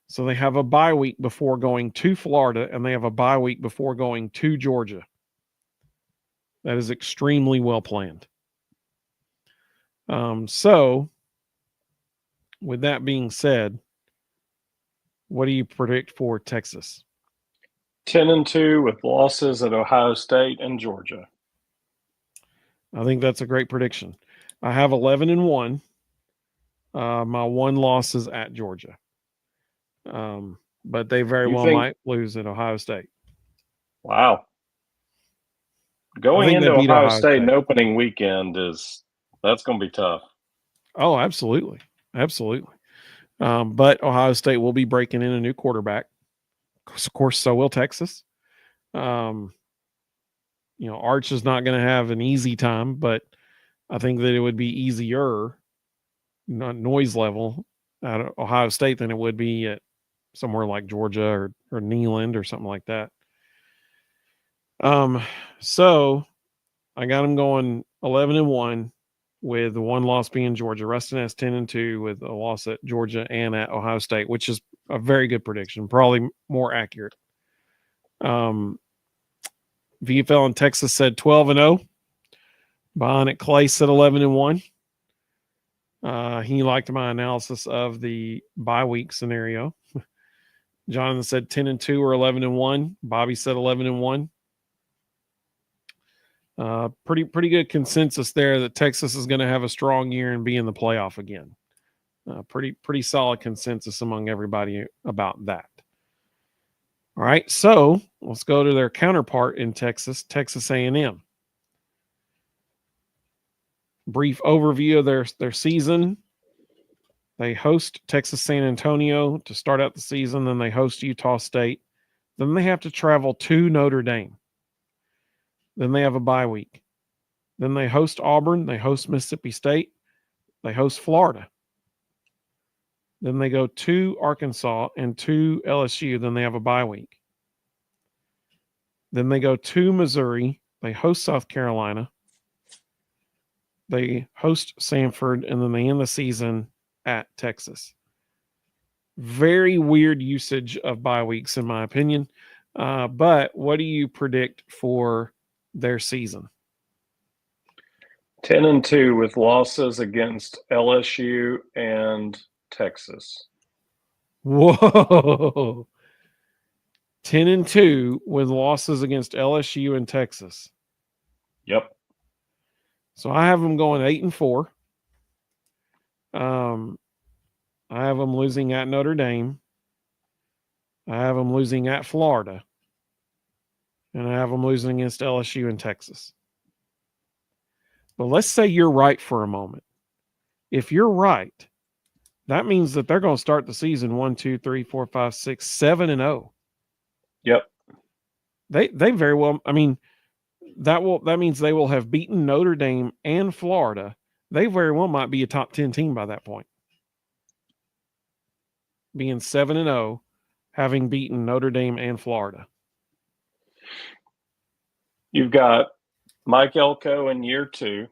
A: So they have a bye week before going to Florida, and they have a bye week before going to Georgia. That is extremely well planned. So, with that being said, what do you predict for Texas?
B: 10-2 with losses at Ohio State and Georgia.
A: I think that's a great prediction. I have 11-1. My 1 loss is at Georgia. But they very might lose at Ohio State.
B: Wow. Going into Ohio State in opening weekend that's going to be tough. Oh,
A: absolutely. Absolutely. But Ohio State will be breaking in a new quarterback. Of course, so will Texas. Arch is not going to have an easy time, but I think that it would be easier, not noise level, at Ohio State than it would be at somewhere like Georgia or Neyland or something like that. So I got them going 11-1 with the 1 loss being Georgia. Ruston has 10-2 with a loss at Georgia and at Ohio State, which is a very good prediction, probably more accurate. VFL in Texas said 12-0. Bionic Clay said 11-1. He liked my analysis of the bye week scenario. Jonathan said 10-2 or 11-1. Bobby said 11-1. Pretty good consensus there that Texas is going to have a strong year and be in the playoff again. Pretty solid consensus among everybody about that. All right, so let's go to their counterpart in Texas, Texas A&M. Brief overview of their season. They host Texas San Antonio to start out the season. Then they host Utah State. Then they have to travel to Notre Dame. Then they have a bye week. Then they host Auburn. They host Mississippi State. They host Florida. Then they go to Arkansas and to LSU. Then they have a bye week. Then they go to Missouri. They host South Carolina. They host Samford. And then they end the season at Texas. Very weird usage of bye weeks, in my opinion. But what do you predict for their season?
B: 10-2 with losses against LSU and Texas.
A: Whoa. 10-2 with losses against LSU and Texas.
B: Yep.
A: So I have them going 8-4. I have them losing at Notre Dame. I have them losing at Florida. And I have them losing against LSU and Texas. But let's say you're right for a moment. If you're right, that means that they're going to start the season 1, 2, 3, 4, 5, 6, 7-0.
B: Yep.
A: They very well, I mean, that means they will have beaten Notre Dame and Florida. They very well might be a top 10 team by that point. Being 7-0, having beaten Notre Dame and Florida.
B: You've got Mike Elko in year 2.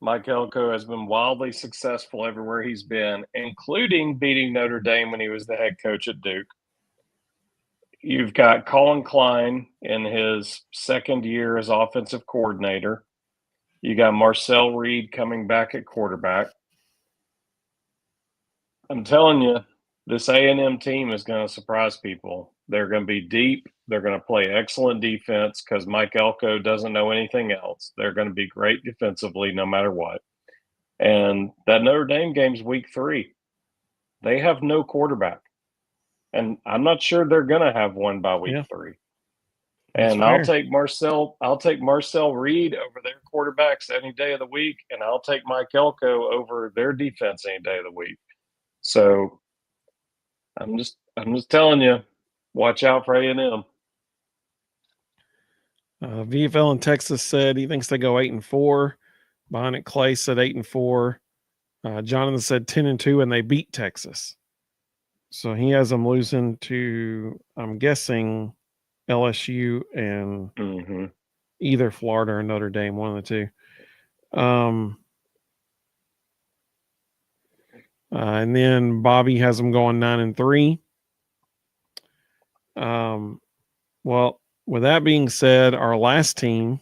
B: Mike Elko has been wildly successful everywhere he's been, including beating Notre Dame when he was the head coach at Duke. You've got Colin Klein in his second year as offensive coordinator. You got Marcel Reed coming back at quarterback. I'm telling you, this A&M team is going to surprise people. They're going to be deep. They're going to play excellent defense because Mike Elko doesn't know anything else. They're going to be great defensively no matter what. And that Notre Dame game's week 3. They have no quarterback. And I'm not sure they're going to have one by week 3. And I'll take Marcel Reed over their quarterbacks any day of the week, and I'll take Mike Elko over their defense any day of the week. So I'm just telling you, watch out for A&M.
A: VFL in Texas said he thinks they go 8-4. Behind it, Clay said 8-4. Jonathan said 10-2, and they beat Texas. So he has them losing to, I'm guessing, LSU and either Florida or Notre Dame, one of the two. And then Bobby has them going 9-3. Well, with that being said, our last team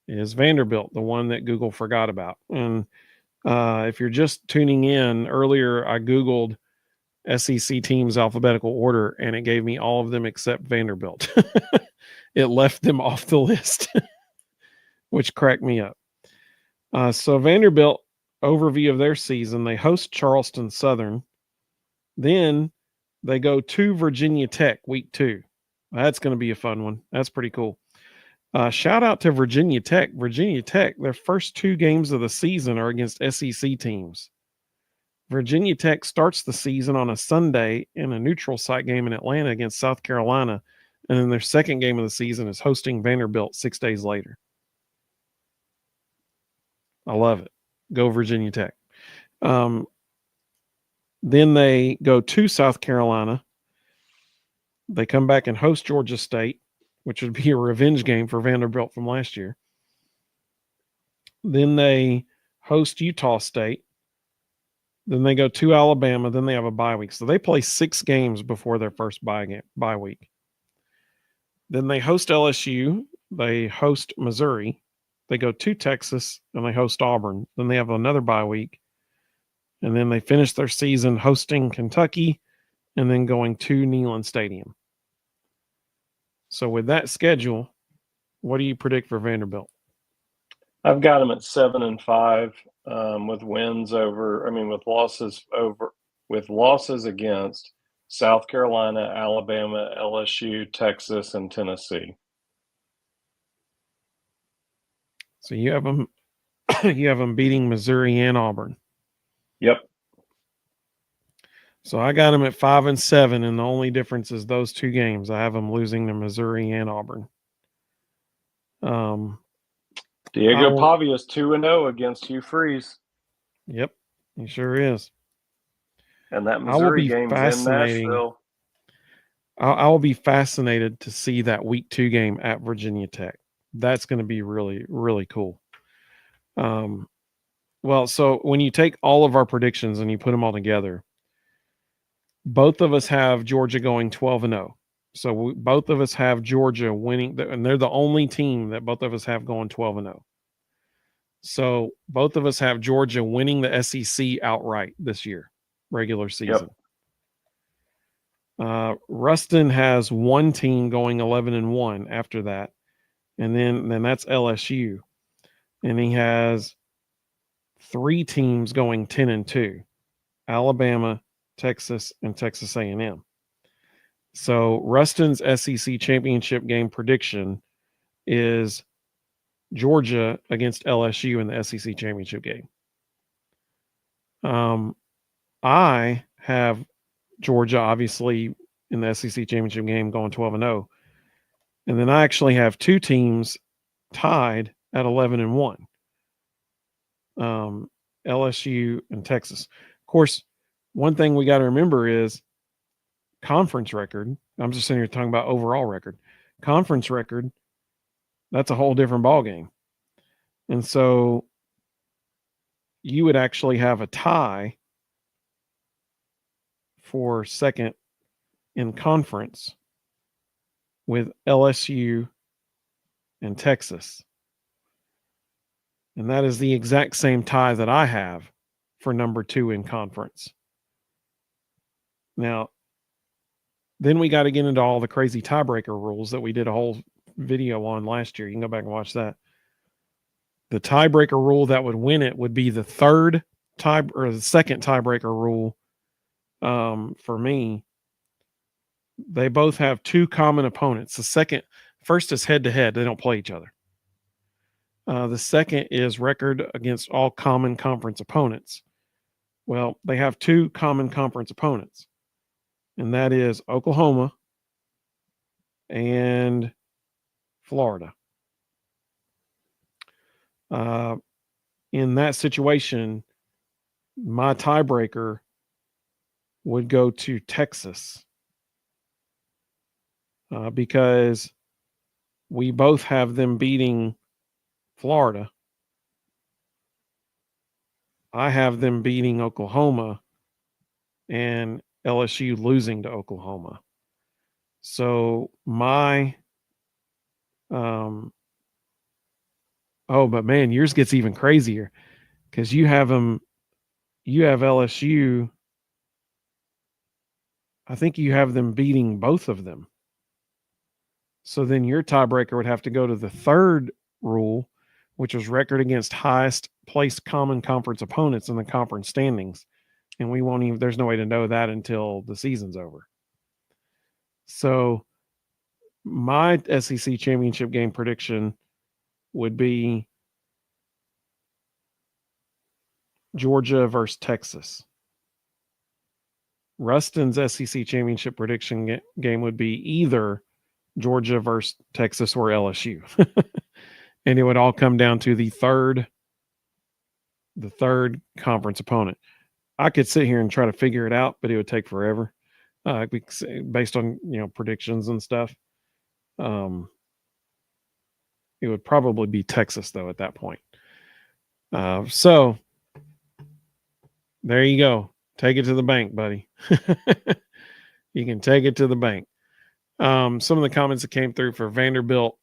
A: is Vanderbilt, the one that Google forgot about. And if you're just tuning in, earlier I Googled SEC teams alphabetical order, and it gave me all of them except Vanderbilt. It left them off the list, which cracked me up. So Vanderbilt, overview of their season, they host Charleston Southern. Then they go to Virginia Tech week 2. That's going to be a fun one. That's pretty cool. Shout out to Virginia Tech. Virginia Tech, their first 2 games of the season are against SEC teams. Virginia Tech starts the season on a Sunday in a neutral site game in Atlanta against South Carolina. And then their second game of the season is hosting Vanderbilt 6 days later. I love it. Go Virginia Tech. Then they go to South Carolina. They come back and host Georgia State, which would be a revenge game for Vanderbilt from last year. Then they host Utah State. Then they go to Alabama. Then they have a bye week. So they play 6 games before their first bye week. Then they host LSU. They host Missouri. They go to Texas, and they host Auburn. Then they have another bye week. And then they finish their season hosting Kentucky and then going to Neyland Stadium. So with that schedule, what do you predict for Vanderbilt?
B: I've got them at 7-5 with losses against South Carolina, Alabama, LSU, Texas, and Tennessee.
A: So you have them beating Missouri and Auburn.
B: Yep.
A: So I got them at 5-7, and the only difference is those 2 games. I have them losing to Missouri and Auburn.
B: Diego Pavia is 2-0 against Hugh Freeze.
A: Yep, he sure is.
B: And that Missouri game's in Nashville.
A: I will be fascinated to see that week 2 game at Virginia Tech. That's going to be really, really cool. Well, so when you take all of our predictions and you put them all together, both of us have Georgia going 12-0. So both of us have Georgia winning, and they're the only team that both of us have going 12-0. So both of us have Georgia winning the SEC outright this year, regular season. Ruston has one team going 11-1 after that, and then that's LSU, and he has three teams going 10-2: Alabama, Texas, and Texas A&M. So Ruston's SEC championship game prediction is Georgia against LSU in the SEC championship game. I have Georgia, obviously, in the SEC championship game going 12-0. And then I actually have two teams tied at 11-1. LSU and Texas. Of course, one thing we got to remember is conference record. I'm just sitting here talking about overall record. Conference record, that's a whole different ballgame. And so you would actually have a tie for second in conference with LSU and Texas. And that is the exact same tie that I have for number 2 in conference. Now, then we got to get into all the crazy tiebreaker rules that we did a whole video on last year. You can go back and watch that. The tiebreaker rule that would win it would be the second tiebreaker rule. For me, they both have two common opponents. First is head-to-head. They don't play each other. The second is record against all common conference opponents. Well, they have two common conference opponents, and that is Oklahoma and Florida. In that situation, my tiebreaker would go to Texas because we both have them beating Florida. I have them beating Oklahoma and LSU losing to Oklahoma. So my but man, yours gets even crazier because you have LSU. I think you have them beating both of them. So then your tiebreaker would have to go to the third rule, which was record against highest placed common conference opponents in the conference standings. And there's no way to know that until the season's over. So my SEC championship game prediction would be Georgia versus Texas. Ruston's SEC championship prediction game would be either Georgia versus Texas or LSU. And it would all come down to the third conference opponent. I could sit here and try to figure it out, but it would take forever based on predictions and stuff. It would probably be Texas, though, at that point. So there you go. Take it to the bank, buddy. You can take it to the bank. Some of the comments that came through for Vanderbilt.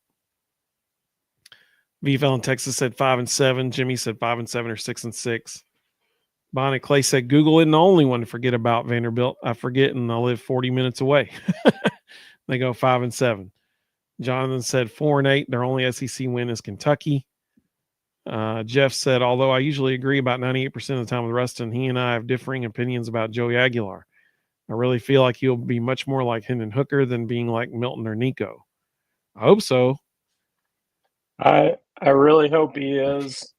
A: VFL in Texas said 5-7. Jimmy said 5-7 or 6-6. Bonnet Clay said Google isn't the only one to forget about Vanderbilt. I forget and I live 40 minutes away. They go 5-7. Jonathan said 4-8. Their only SEC win is Kentucky. Jeff said, although I usually agree about 98% of the time with Ruston, he and I have differing opinions about Joey Aguilar. I really feel like he'll be much more like Hendon Hooker than being like Milton or Nico. I hope so.
B: I really hope he is.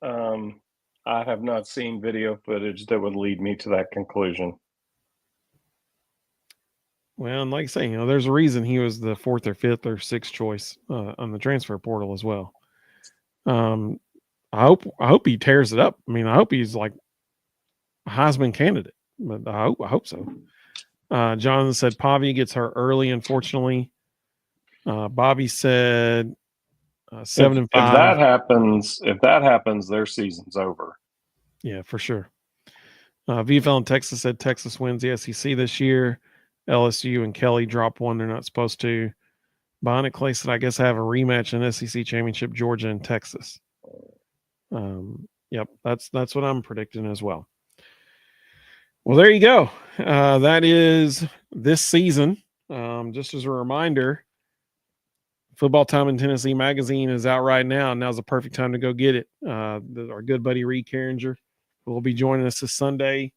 B: I have not seen video footage that would lead me to that conclusion.
A: Well, and like I say, there's a reason he was the 4th or 5th or 6th choice on the transfer portal as well. I hope he tears it up. I mean, I hope he's like a Heisman candidate, but I hope so. Jonathan said Pavi gets hurt early, unfortunately. Bobby said 7-5.
B: If that happens, their season's over.
A: Yeah, for sure. VFL in Texas said Texas wins the SEC this year. LSU and Kelly drop one they're not supposed to. Bonnet Clay said, I guess I have a rematch in SEC championship, Georgia and Texas. Yep, that's what I'm predicting as well. Well, there you go. That is this season. Just as a reminder, Football Time in Tennessee magazine is out right now. Now's the perfect time to go get it. Our good buddy Reed Carringer will be joining us this Sunday.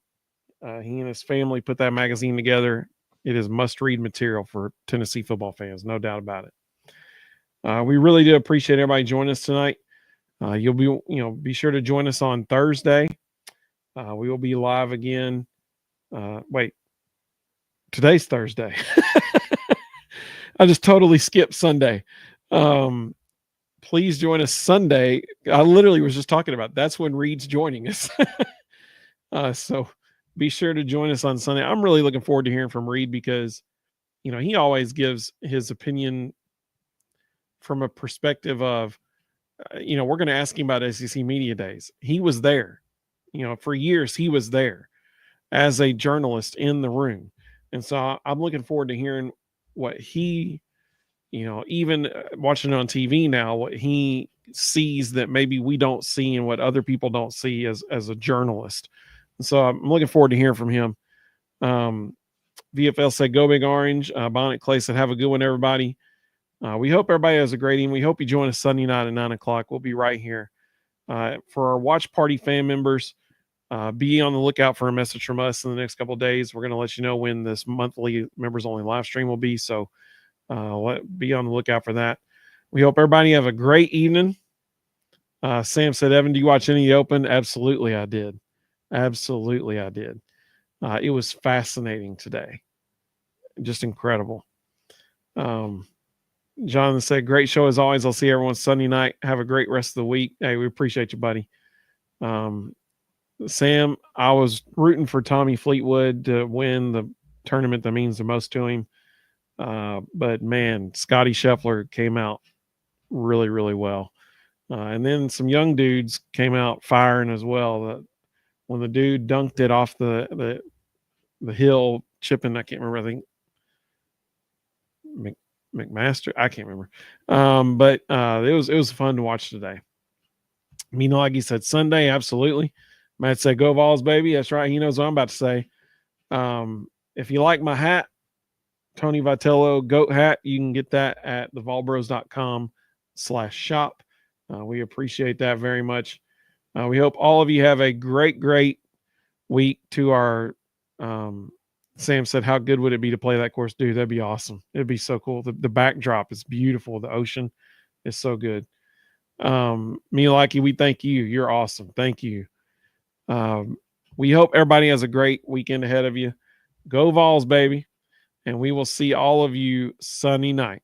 A: He and his family put that magazine together. It is must-read material for Tennessee football fans, no doubt about it. We really do appreciate everybody joining us tonight. You'll be sure to join us on Thursday. We will be live again. Today's Thursday. I just totally skipped Sunday. Please join us Sunday. I literally was just talking about that's when Reed's joining us. So be sure to join us on Sunday. I'm really looking forward to hearing from Reed because, he always gives his opinion from a perspective of, we're going to ask him about SEC Media Days. He was there. For years, he was there as a journalist in the room. And so I'm looking forward to hearing what he, even watching it on TV now, what he sees that maybe we don't see and what other people don't see as a journalist. And so I'm looking forward to hearing from him. VFL said, go Big Orange. Bonnet Clay said, have a good one, everybody. We hope everybody has a great evening. We hope you join us Sunday night at 9:00. We'll be right here. For our watch party fan members, be on the lookout for a message from us in the next couple of days. We're going to let you know when this monthly members only live stream will be. So be on the lookout for that. We hope everybody have a great evening. Sam said, Evan, do you watch any of the Open? Absolutely, I did. Absolutely, I did. It was fascinating today. Just incredible. Jonathan said, great show as always. I'll see everyone Sunday night. Have a great rest of the week. Hey, we appreciate you, buddy. Sam, I was rooting for Tommy Fleetwood to win the tournament that means the most to him. But man, Scotty Scheffler came out really, really well. And then some young dudes came out firing as well. When the dude dunked it off the hill, chipping, I can't remember, I think McMaster, I can't remember. But it was fun to watch today. Minagi said Sunday, absolutely. Matt said, go Vols, baby. That's right. He knows what I'm about to say. If you like my hat, Tony Vitello goat hat, you can get that at thevolbros.com/shop. We appreciate that very much. We hope all of you have a great, great week. To our Sam said, how good would it be to play that course? Dude, that'd be awesome. It'd be so cool. The backdrop is beautiful. The ocean is so good. Miyawaki, we thank you. You're awesome. Thank you. We hope everybody has a great weekend ahead of you. Go Vols, baby. And we will see all of you Sunday night.